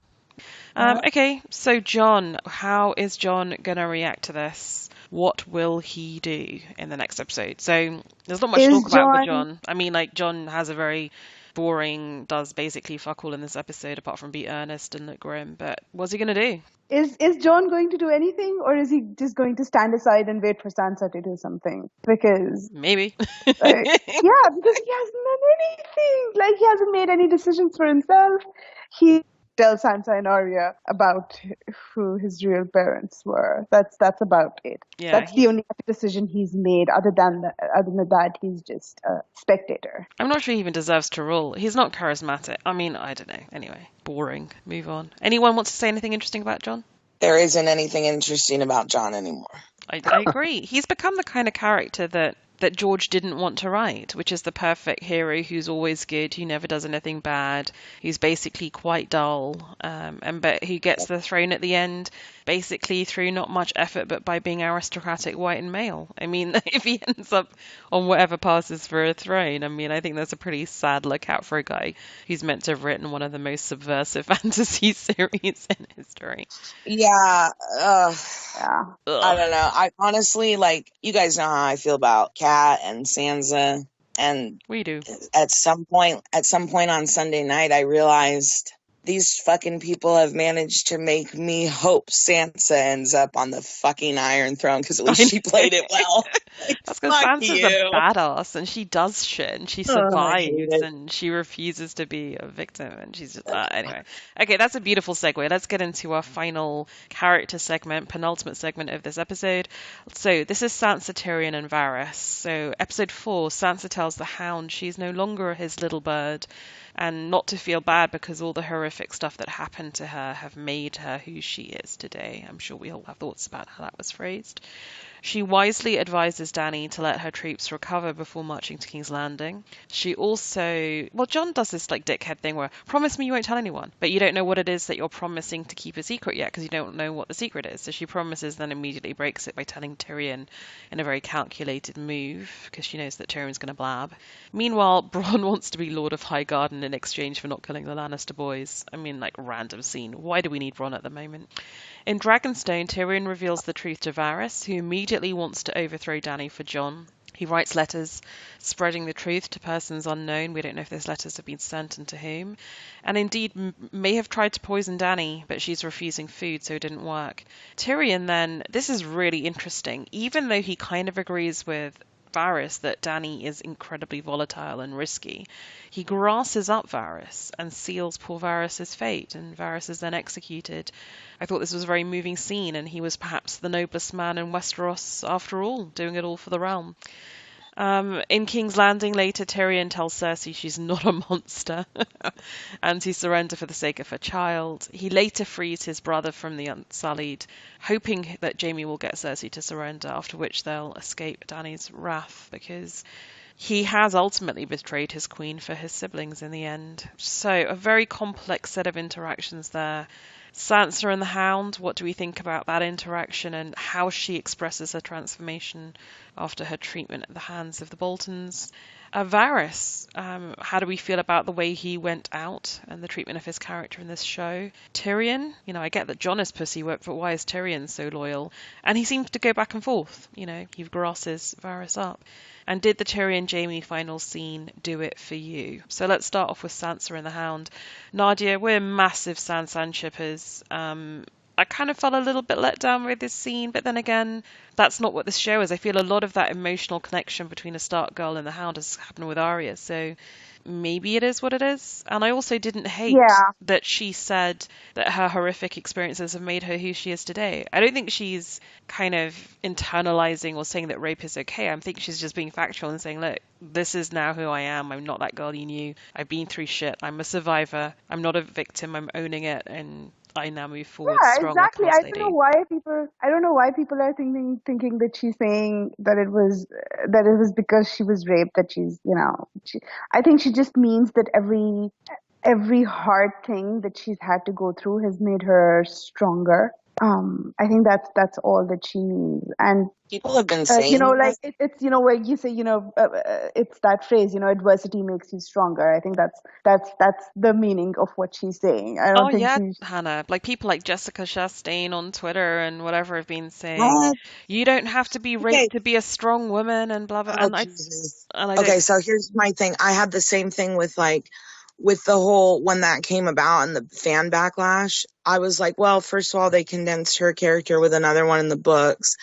Okay, so Jon, how is Jon going to react to this? What will he do in the next episode? So there's not much to talk about with Jon. I mean, like, Jon has a very boring, does basically fuck all in this episode apart from be earnest and look grim. But what's he going to do? Is Jon going to do anything, or is he just going to stand aside and wait for Sansa to do something? Because maybe, because he hasn't done anything. Like, he hasn't made any decisions for himself. He tells Sansa and Arya about who his real parents were. That's about it. Yeah, that's the only decision he's made. Other than that, he's just a spectator. I'm not sure he even deserves to rule. He's not charismatic. I mean, I don't know. Anyway, boring. Move on. Anyone wants to say anything interesting about Jon? There isn't anything interesting about Jon anymore. I agree. He's become the kind of character that George didn't want to write, which is the perfect hero who's always good, who never does anything bad, who's basically quite dull, but who gets the throne at the end basically through not much effort but by being aristocratic, white and male. I mean, if he ends up on whatever passes for a throne, I mean, I think that's a pretty sad lookout for a guy who's meant to have written one of the most subversive fantasy series in history. Yeah. I don't know. I honestly, like, you guys know how I feel about Kat and Sansa, and we do. At some point on Sunday night, I realized these fucking people have managed to make me hope Sansa ends up on the fucking Iron Throne, because at least she played it well. That's because Sansa's a badass and she does shit and she survives and she refuses to be a victim and she's just anyway. Okay, that's a beautiful segue. Let's get into our final character segment, penultimate segment of this episode. So this is Sansa, Tyrion and Varys. So episode 4, Sansa tells the Hound she's no longer his little bird and not to feel bad because all the horrific stuff that happened to her have made her who she is today. I'm sure we all have thoughts about how that was phrased. She wisely advises Dany to let her troops recover before marching to King's Landing. She also... Well, Jon does this, like, dickhead thing where, promise me you won't tell anyone, but you don't know what it is that you're promising to keep a secret yet because you don't know what the secret is. So she promises, then immediately breaks it by telling Tyrion in a very calculated move because she knows that Tyrion's going to blab. Meanwhile, Bronn wants to be Lord of Highgarden in exchange for not killing the Lannister boys. I mean, like, random scene. Why do we need Bronn at the moment? In Dragonstone, Tyrion reveals the truth to Varys, who immediately wants to overthrow Dany for Jon. He writes letters spreading the truth to persons unknown. We don't know if those letters have been sent and to whom. And indeed may have tried to poison Dany, but she's refusing food, so it didn't work. Tyrion then, this is really interesting, even though he kind of agrees with Varys that Dany is incredibly volatile and risky. He grasses up Varys and seals poor Varys' fate, and Varys is then executed. I thought this was a very moving scene, and he was perhaps the noblest man in Westeros after all, doing it all for the realm. In King's Landing later, Tyrion tells Cersei she's not a monster and to surrender for the sake of her child. He later frees his brother from the Unsullied, hoping that Jaime will get Cersei to surrender, after which they'll escape Dany's wrath because he has ultimately betrayed his queen for his siblings in the end. So a very complex set of interactions there. Sansa and the Hound, what do we think about that interaction and how she expresses her transformation after her treatment at the hands of the Boltons? Varys, how do we feel about the way he went out and the treatment of his character in this show? Tyrion, I get that Jon is pussy whipped, but why is Tyrion so loyal? And he seems to go back and forth, he grasses Varys up. And did the Tyrion-Jaime final scene do it for you? So let's start off with Sansa and the Hound. Nadia, we're massive Sansa shippers. I kind of felt a little bit let down with this scene, but then again, that's not what this show is. I feel a lot of that emotional connection between a Stark girl and the Hound has happened with Arya, so maybe it is what it is. And I also didn't hate Yeah. that she said that her horrific experiences have made her who she is today. I don't think she's kind of internalizing or saying that rape is okay. I think she's just being factual and saying, look, this is now who I am. I'm not that girl you knew. I've been through shit. I'm a survivor. I'm not a victim. I'm owning it, and I now move forward Yeah, strong like a exactly. boss lady. I don't know why people are thinking that she's saying that it was because she was raped that she's, I think she just means that every hard thing that she's had to go through has made her stronger. I think that's all that she means. And People have been saying like it's where you say it's that phrase, adversity makes you stronger. I think that's the meaning of what she's saying. I Oh don't think yeah, she's Hannah. Like people like Jessica Chastain on Twitter and whatever have been saying, what? you don't have to be Okay. raped to be a strong woman and blah blah. Oh, Jesus. And I Okay, don't. so here's my thing. I had the same thing with with the whole when that came about and the fan backlash. I was like, well, first of all, they condensed her character with another one in the books.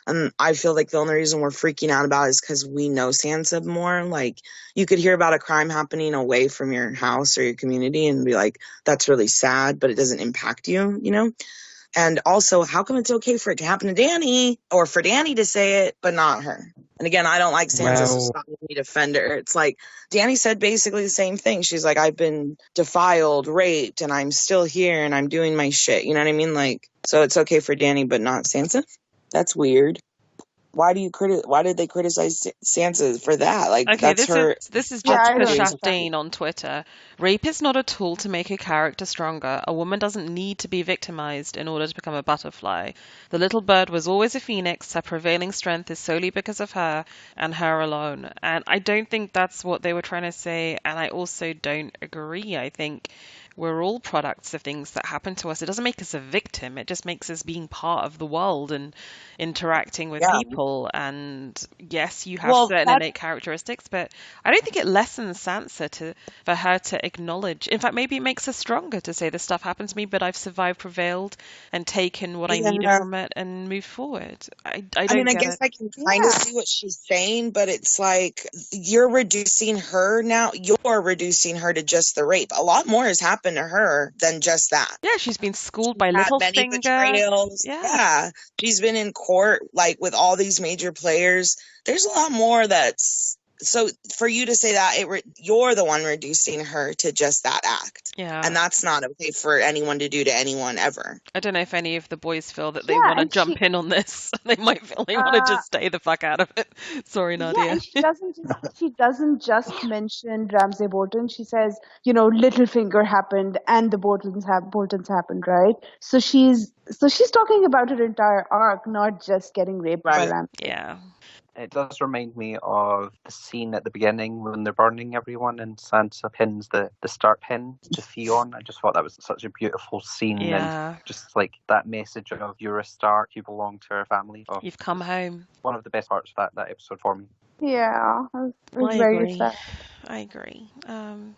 And I feel like the only reason we're freaking out about it is because we know Sansa more. Like, you could hear about a crime happening away from your house or your community and be like, that's really sad, but it doesn't impact you, you know? And also, how come it's okay for it to happen to Dany or for Dany to say it, but not her? And again, I don't like Sansa, so Well, stop making me defend her. It's like Dany said basically the same thing. She's like, I've been defiled, raped, and I'm still here and I'm doing my shit. You know what I mean? Like, so it's okay for Dany, but not Sansa? That's weird. Why did they criticize Sansa for that? Like, Okay, that's her. this is yeah, I Jessica don't understand. Chastain on Twitter. Rape is not a tool to make a character stronger. A woman doesn't need to be victimized in order to become a butterfly. The little bird was always a phoenix. Her prevailing strength is solely because of her and her alone. And I don't think that's what they were trying to say. And I also don't agree. I think we're all products of things that happen to us. It doesn't make us a victim. It just makes us being part of the world and interacting with Yeah. people. And yes, you have Well, certain that innate characteristics, but I don't think it lessens Sansa for her to acknowledge. In fact, maybe it makes her stronger to say this stuff happened to me, but I've survived, prevailed, and taken what I needed yeah. from it and moved forward. I I mean, don't I get guess it. I can kind of Yeah. see what she's saying, but it's like you're reducing her now. You're reducing her to just the rape. A lot more has happened to her than just that. Yeah, she's been schooled by Had many Littlefinger. betrayals. Yeah. Yeah. She's been in court, like with all these major players. There's a lot more that's so for you to say that you're the one reducing her to just that act. Yeah. And that's not okay for anyone to do to anyone ever. I don't know if any of the boys feel that they Yeah, want to and jump in on this. They might feel they want to uh just stay the fuck out of it. Sorry, yeah, Nadia. and she doesn't just mention Ramsay Bolton. She says, Littlefinger happened and the Boltons happened, right? So she's talking about her entire arc, not just getting raped by Right. Ramsay. Yeah. It does remind me of the scene at the beginning when they're burning everyone and Sansa pins the start pin to Theon. I just thought that was such a beautiful scene and Yeah. just like that message of you're a Stark, you belong to our family. Oh, You've come home. one of the best parts of that episode for me. Yeah, it was I very agree. sad. I agree.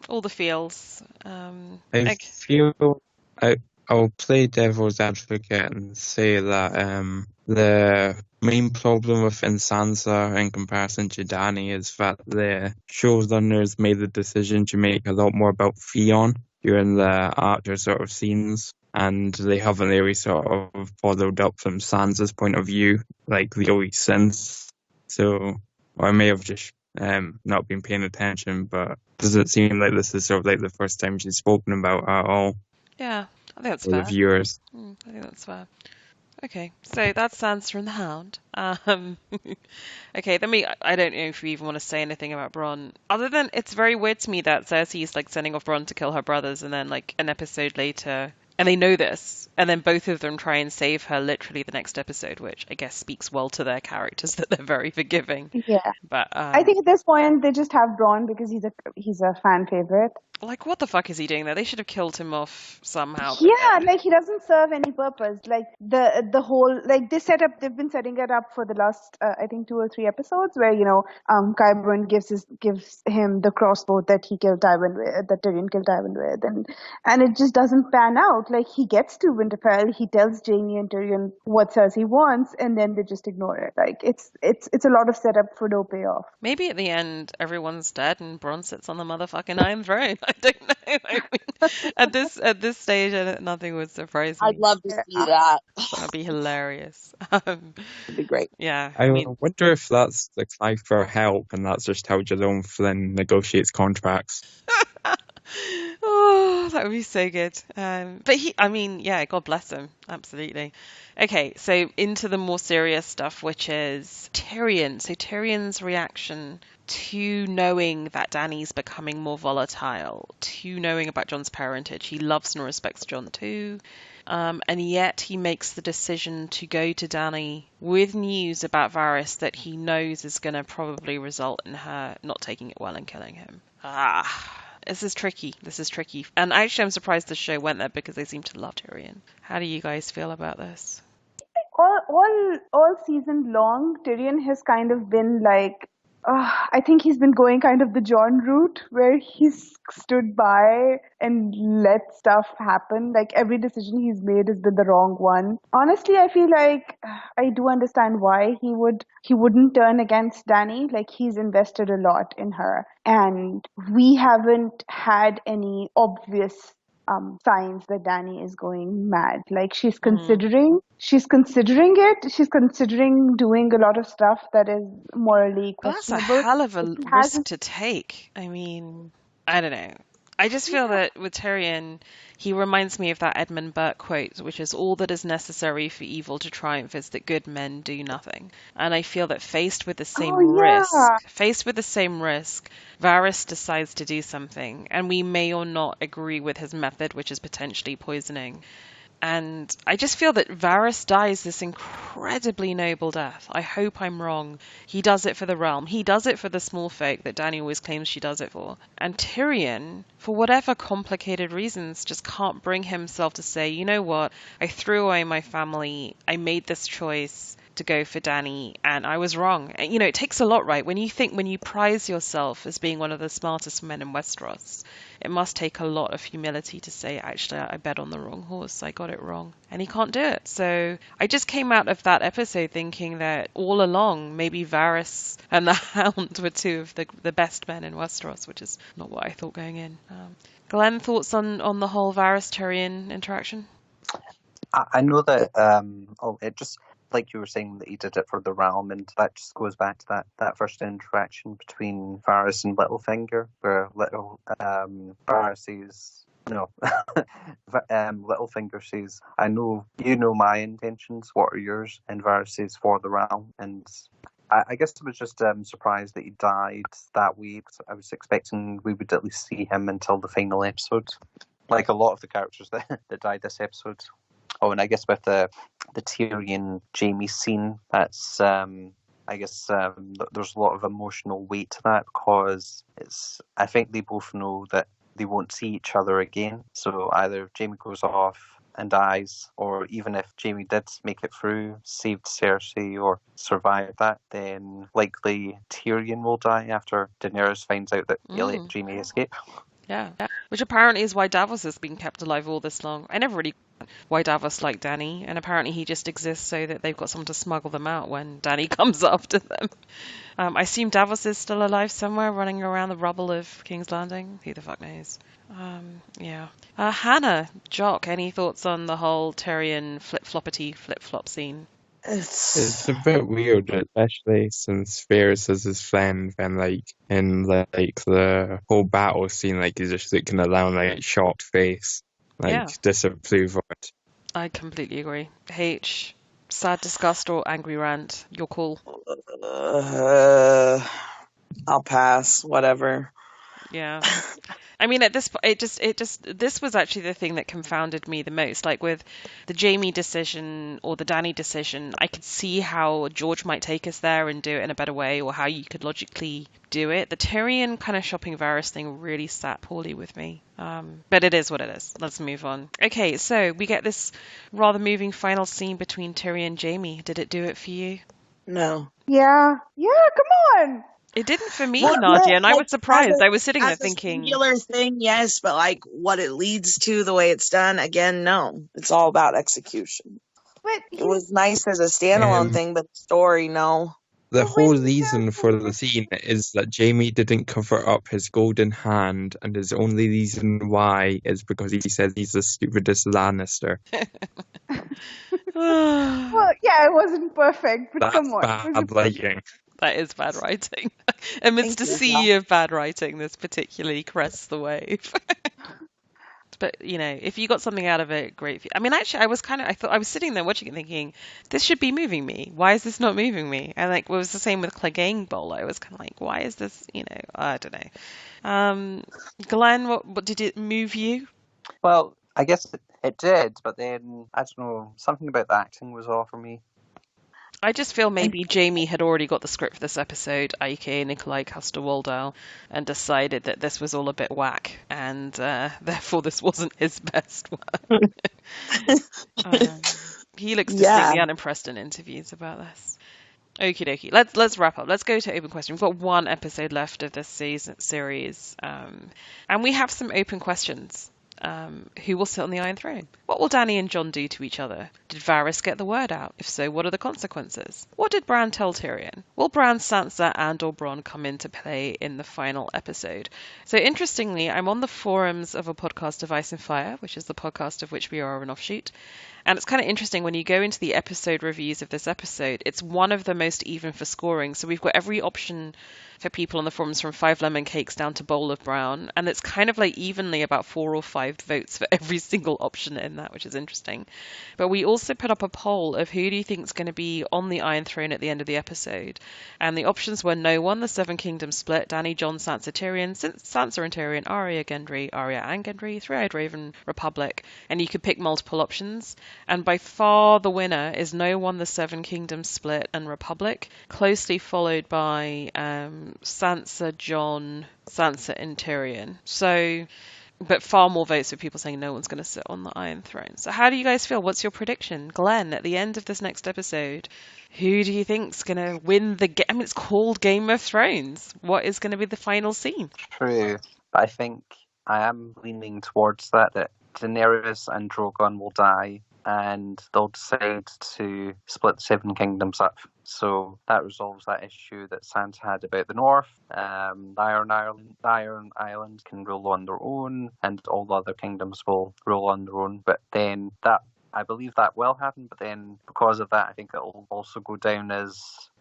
All the feels. I Okay. feel I'll play devil's advocate and say that the main problem within Sansa in comparison to Dany is that the showrunners made the decision to make a lot more about Theon during the Archer sort of scenes, and they haven't really sort of followed up from Sansa's point of view, like really since. So I may have just not been paying attention, but doesn't seem like this is sort of like the first time she's spoken about at all Yeah, I think that's for the fair. viewers. I think that's fair. Okay, so that's Sansa and the Hound. Okay, I don't know if we even want to say anything about Bronn, other than it's very weird to me that Cersei's like sending off Bronn to kill her brothers, and then like an episode later, and they know this, and then both of them try and save her literally the next episode, which I guess speaks well to their characters that they're very forgiving. Yeah. But I think at this point they just have Braun because he's a fan favorite. Like, what the fuck is he doing there? They should have killed him off somehow. Yeah, like he doesn't serve any purpose. Like the whole like they've been setting it up for the last I think 2 or 3 episodes where Qyburn gives him the crossbow that Tyrion killed Tywin with, and it just doesn't pan out. Like he gets to Winterfell, he tells Jaime and Tyrion what Cersei wants, and then they just ignore it. Like it's a lot of setup for no payoff. Maybe at the end everyone's dead and Bronn sits on the motherfucking Iron Throne. I don't know. I mean, at this stage, nothing would surprise me. I'd love to see that. That'd be hilarious. It'd be great. Yeah, I wonder if that's the cry for help, and that's just how Jerome Flynn negotiates contracts. Oh, that would be so good. But God bless him. Absolutely. Okay, so into the more serious stuff, which is Tyrion. So Tyrion's reaction to knowing that Dany's becoming more volatile, to knowing about Jon's parentage. He loves and respects Jon too. And yet he makes the decision to go to Dany with news about Varys that he knows is going to probably result in her not taking it well and killing him. This is tricky. And actually, I'm surprised the show went there because they seem to love Tyrion. How do you guys feel about this? All season long, Tyrion has kind of been like, I think he's been going kind of the Jon route where he's stood by and let stuff happen. Like every decision he's made has been the wrong one. Honestly, I feel like I do understand why he wouldn't turn against Dany. Like he's invested a lot in her, and we haven't had any obvious signs that Dany is going mad. Like she's considering it. She's considering doing a lot of stuff that is morally questionable. That's a hell of a risk to take. I mean, I don't know. I just feel that with Tyrion, he reminds me of that Edmund Burke quote, which is all that is necessary for evil to triumph is that good men do nothing. And I feel that faced with the same risk, Varys decides to do something, and we may or not agree with his method, which is potentially poisoning. And I just feel that Varys dies this incredibly noble death. I hope I'm wrong. He does it for the realm. He does it for the small folk that Dany always claims she does it for. And Tyrion, for whatever complicated reasons, just can't bring himself to say, you know what, I threw away my family. I made this choice to go for Dany, and I was wrong. And, it takes a lot, right? When you prize yourself as being one of the smartest men in Westeros, it must take a lot of humility to say, actually, I bet on the wrong horse. I got it wrong. And he can't do it. So I just came out of that episode thinking that all along, maybe Varys and the Hound were two of the best men in Westeros, which is not what I thought going in. Glenn, thoughts on the whole Varys-Tyrion interaction? I know that it just, like you were saying, that he did it for the realm, and that just goes back to that first interaction between Varys and Littlefinger, where Varys says, no, Littlefinger says, I know you know my intentions, what are yours? And Varys says, for the realm. And I guess I was just surprised that he died that way, because I was expecting we would at least see him until the final episode, like a lot of the characters that died this episode. Oh, and I guess with the Tyrion Jaime scene, that's I guess there's a lot of emotional weight to that, because I think they both know that they won't see each other again. So either Jaime goes off and dies, or even if Jaime did make it through, saved Cersei or survived that, then likely Tyrion will die after Daenerys finds out that he let Jaime escape. Yeah, which apparently is why Davos has been kept alive all this long. I never really got why Davos liked Dany, and apparently he just exists so that they've got someone to smuggle them out when Dany comes after them. I assume Davos is still alive somewhere, running around the rubble of King's Landing. Who the fuck knows? Yeah. Hannah, Jock, any thoughts on the whole Tyrion flip-flop scene? It's a bit weird, especially since Varys is his friend, and in the whole battle scene, he's just looking around shocked face, disapproval. I completely agree. H, sad disgust or angry rant, your call. I'll pass. Whatever. Yeah. I mean, at this point, this was actually the thing that confounded me the most. Like with the Jaime decision or the Dany decision, I could see how George might take us there and do it in a better way, or how you could logically do it. The Tyrion kind of shopping Varys thing really sat poorly with me. But it is what it is. Let's move on. Okay, so we get this rather moving final scene between Tyrion and Jaime. Did it do it for you? No. Yeah, come on. It didn't for me, Well, Nadia, yeah, and I was surprised. I was sitting there as a thinking, singular thing, yes, but like what it leads to, the way it's done, again, no. It's all about execution. But It was nice as a standalone thing, but the story, no. The But whole when he reason tells for them the scene is that Jaime didn't cover up his golden hand, and his only reason why is because he says he's the stupidest Lannister. well, yeah, it wasn't perfect, but That's come on. bad writing. that is bad writing. Amidst a Thank you. sea of bad writing, this particularly crests the wave. But if you got something out of it, great. I mean, actually, I was sitting there watching it, thinking, this should be moving me. Why is this not moving me? And like, it was the same with Clegane Bowl. I was kind of like, why is this? I don't know. Glenn, what did it move you? Well, I guess it did, but then I don't know, something about the acting was off for me. I just feel maybe Jaime had already got the script for this episode, aka Nikolai Coster-Waldau, and decided that this was all a bit whack, and therefore this wasn't his best work. He looks distinctly unimpressed in interviews about this. Okie dokie. Let's wrap up. Let's go to open question. We've got one episode left of this series, and we have some open questions. Who will sit on the Iron Throne? What will Dany and Jon do to each other? Did Varys get the word out? If so, what are the consequences? What did Bran tell Tyrion? Will Bran, Sansa, and/or Bronn come into play in the final episode? So interestingly, I'm on the forums of a podcast of Ice and Fire, which is the podcast of which we are an offshoot. And it's kind of interesting when you go into the episode reviews of this episode, it's one of the most even for scoring. So we've got every option for people on the forums from 5 lemon cakes down to bowl of brown. And it's kind of like evenly about 4 or 5 votes for every single option in that, which is interesting. But we also put up a poll of who do you think is going to be on the Iron Throne at the end of the episode. And the options were no one, the Seven Kingdoms split, Dany, Jon, Sansa, Tyrion, Sansa and Tyrion, Arya and Gendry, Three-Eyed Raven, Republic. And you could pick multiple options. And by far the winner is no one, the Seven Kingdoms split, and Republic, closely followed by Sansa, Jon, Sansa and Tyrion. So, but far more votes for people saying no one's going to sit on the Iron Throne. So how do you guys feel? What's your prediction? Glenn, at the end of this next episode, who do you think's going to win the game? I mean, it's called Game of Thrones. What is going to be the final scene? True. I think I am leaning towards that Daenerys and Drogon will die, and they'll decide to split the Seven Kingdoms up. So that resolves that issue that Sansa had about the North. The Iron Island can rule on their own, and all the other kingdoms will rule on their own. But then I believe that will happen. But then because of that, I think it will also go down as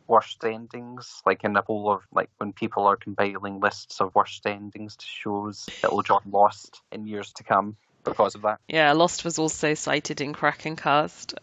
worst endings, like in the whole of when people are compiling lists of worst endings to shows that will join Lost in years to come. Because of that. Yeah, Lost was also cited in Krakencast.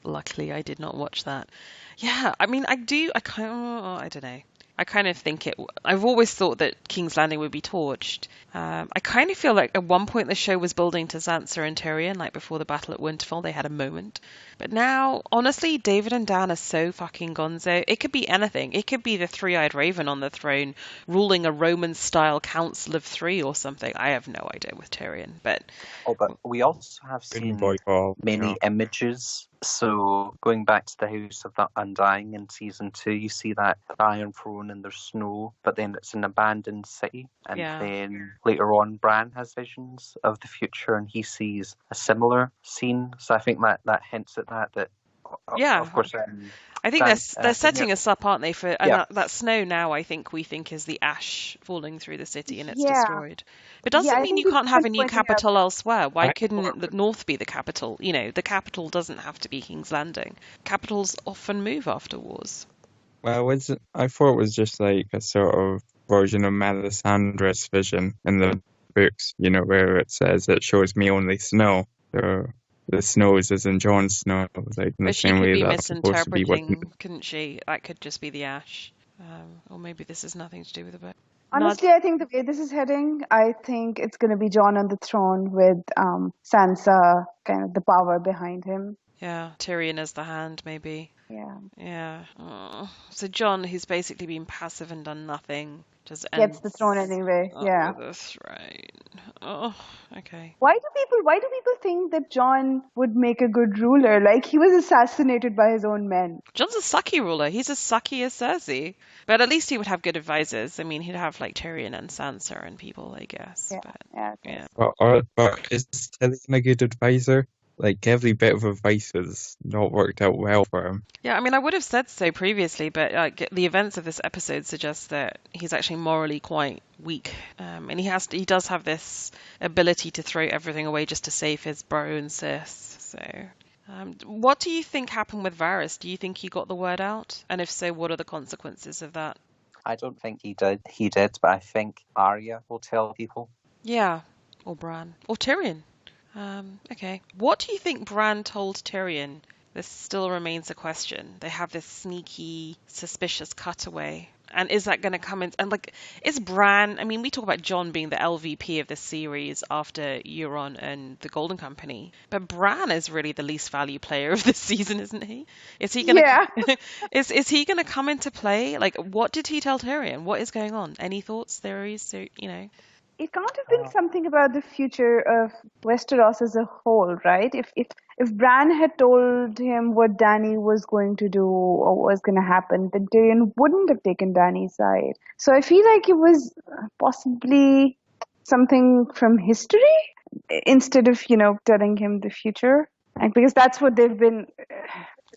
Luckily, I did not watch that. Yeah, I mean, I don't know. I kind of think I've always thought that King's Landing would be torched. I kind of feel like at one point the show was building to Sansa and Tyrion, like before the battle at Winterfell, they had a moment. But now, honestly, David and Dan are so fucking gonzo. It could be anything. It could be the Three-Eyed Raven on the throne, ruling a Roman-style Council of Three or something. I have no idea with Tyrion, but... Oh, but we also have seen many images. So going back to the House of the Undying in season 2, you see that Iron Throne and there's snow, but then it's an abandoned city. And then later on, Bran has visions of the future and he sees a similar scene. So I think that hints at that. Yeah. Of course. I think they're setting us up, aren't they? For that snow now, we think is the ash falling through the city and it's destroyed. But doesn't mean you can't have a new capital elsewhere. Why couldn't the North be the capital? The capital doesn't have to be King's Landing. Capitals often move after wars. Well, I thought it was just like a sort of version of Melisandre's vision in the books, where it says it shows me only snow. So the snows as in Jon Snow, like in the same way that's supposed to be. Couldn't she? That could just be the ash. Or maybe this has nothing to do with the book. Honestly, I think the way this is heading, I think it's going to be Jon on the throne with Sansa, kind of the power behind him. Yeah, Tyrion as the hand, maybe. Yeah. Yeah. Oh. So Jon, who's basically been passive and done nothing, just Gets the ends throne anyway. up Yeah. with a throne. Oh, okay. Why do people think that Jon would make a good ruler? Like, he was assassinated by his own men. Jon's a sucky ruler. He's as sucky as Cersei. But at least he would have good advisors. I mean, he'd have like Tyrion and Sansa and people, I guess. Yeah. But Yeah. But is Tyrion a good advisor? Like, every bit of advice has not worked out well for him. yeah, I mean, I would have said so previously, but like the events of this episode suggest that he's actually morally quite weak, and he does have this ability to throw everything away just to save his bro and sis. So, what do you think happened with Varys? Do you think he got the word out? And if so, what are the consequences of that? I don't think he did. He did, but I think Arya will tell people. Yeah, or Bran, or Tyrion. Okay. What do you think Bran told Tyrion? This still remains a question. They have this sneaky, suspicious cutaway. And is that going to come in? And like, is Bran? I mean, we talk about Jon being the LVP of this series after Euron and the Golden Company, but Bran is really the least value player of this season, isn't he? Is he going to? Yeah. Is he going to come into play? Like, what did he tell Tyrion? What is going on? Any thoughts, theories? So It can't have been something about the future of Westeros as a whole, right? If Bran had told him what Dany was going to do or was going to happen, then Tyrion wouldn't have taken Dany's side. So I feel like it was possibly something from history instead of, telling him the future. And because that's what they've been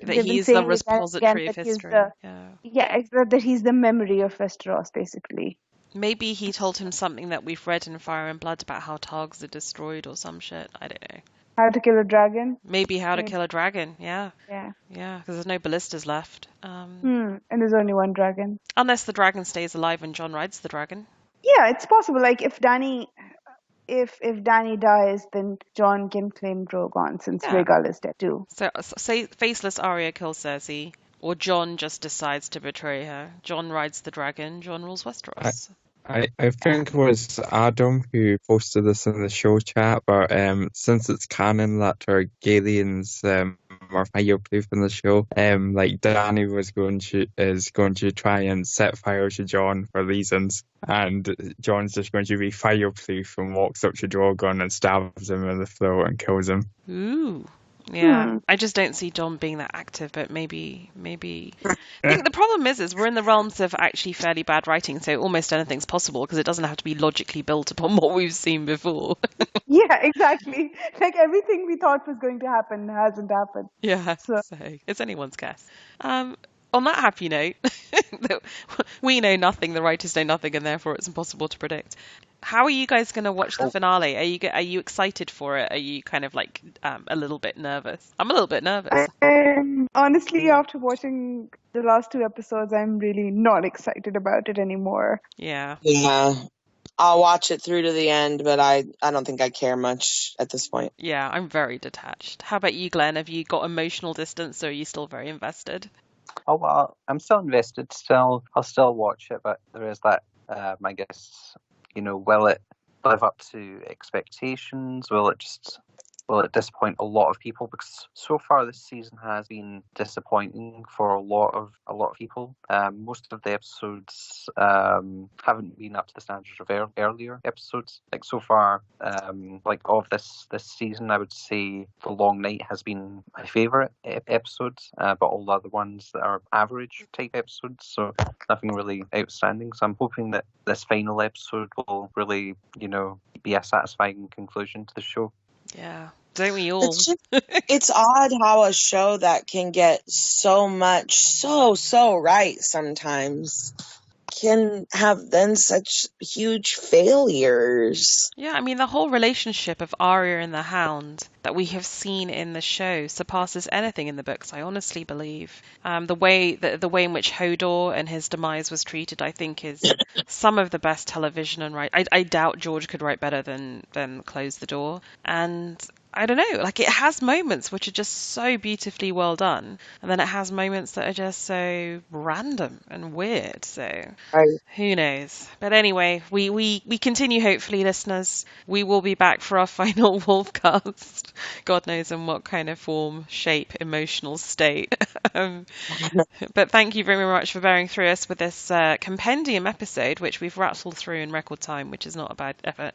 that he's the repository of history. That he's the memory of Westeros, basically. Maybe he told him something that we've read in Fire and Blood about how Targs are destroyed or some shit. I don't know. How to kill a dragon? Maybe how to kill a dragon. Yeah. Yeah. Yeah, because there's no ballistas left. And there's only one dragon. Unless the dragon stays alive and Jon rides the dragon. Yeah, it's possible. Like if Dany dies, then Jon can claim Drogon since Rhaegal is dead too. So say faceless Arya kills Cersei. Or Jon just decides to betray her. Jon rides the dragon. Jon rules Westeros. I think it was Adam who posted this in the show chat, but since it's canon that Targaryens are fireproof in the show, like Dany is going to try and set fire to Jon for reasons, and Jon's just going to be fireproof and walks up to Drogon and stabs him in the throat and kills him. Ooh. Yeah, I just don't see Jon being that active, but maybe. I think the problem is we're in the realms of actually fairly bad writing, so almost anything's possible because it doesn't have to be logically built upon what we've seen before. Yeah, exactly. Like everything we thought was going to happen hasn't happened. Yeah, so it's anyone's guess. On that happy note, we know nothing, the writers know nothing, and therefore it's impossible to predict. How are you guys going to watch the finale? Are you excited for it? Are you kind of like a little bit nervous? I'm a little bit nervous. Honestly, after watching the last 2 episodes, I'm really not excited about it anymore. Yeah. Yeah. I'll watch it through to the end, but I don't think I care much at this point. Yeah, I'm very detached. How about you, Glenn? Have you got emotional distance, or are you still very invested? Oh, well, I'm still invested. I'll still watch it, but there is that, I guess, will it live up to expectations? Will it disappoint a lot of people? Because so far this season has been disappointing for a lot of people. Most of the episodes haven't been up to the standards of earlier episodes. Like so far, like of this season, I would say The Long Night has been my favourite episode, but all the other ones that are average type episodes, so nothing really outstanding. So I'm hoping that this final episode will really, be a satisfying conclusion to the show. Yeah. Don't we all? It's odd how a show that can get so much so right sometimes can have then such huge failures. Yeah, I mean, the whole relationship of Arya and the Hound that we have seen in the show surpasses anything in the books, I honestly believe. The way in which Hodor and his demise was treated, I think, is some of the best television and write. I doubt George could write better than Close the Door. And I don't know, like it has moments which are just so beautifully well done, and then it has moments that are just so random and weird. So Right. who knows? But anyway, we continue, hopefully, listeners. We will be back for our final Wolfcast. God knows in what kind of form, shape, emotional state. um, but thank you very much for bearing through us with this compendium episode, which we've rattled through in record time, which is not a bad effort.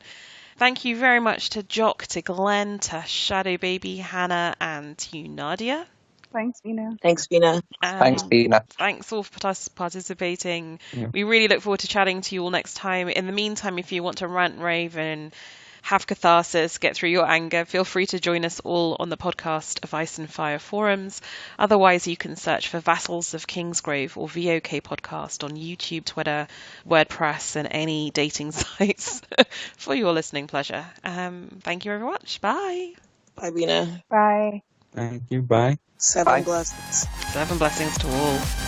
Thank you very much to Jock, to Glenn, to Shadow Baby, Hannah, and to you, Nadia. Thanks, Bina. Thanks, Bina. Thanks, Bina. Thanks all for participating. Yeah. We really look forward to chatting to you all next time. In the meantime, if you want to rant, rave, and have catharsis, get through your anger, feel free to join us all on the podcast of Ice and Fire forums. Otherwise, you can search for Vassals of Kingsgrave or VOK podcast on YouTube, Twitter, WordPress, and any dating sites for your listening pleasure. Thank you very much. Bye. Bye, Bina. Bye. Thank you. Bye. 7 Bye. blessings. 7 blessings to all.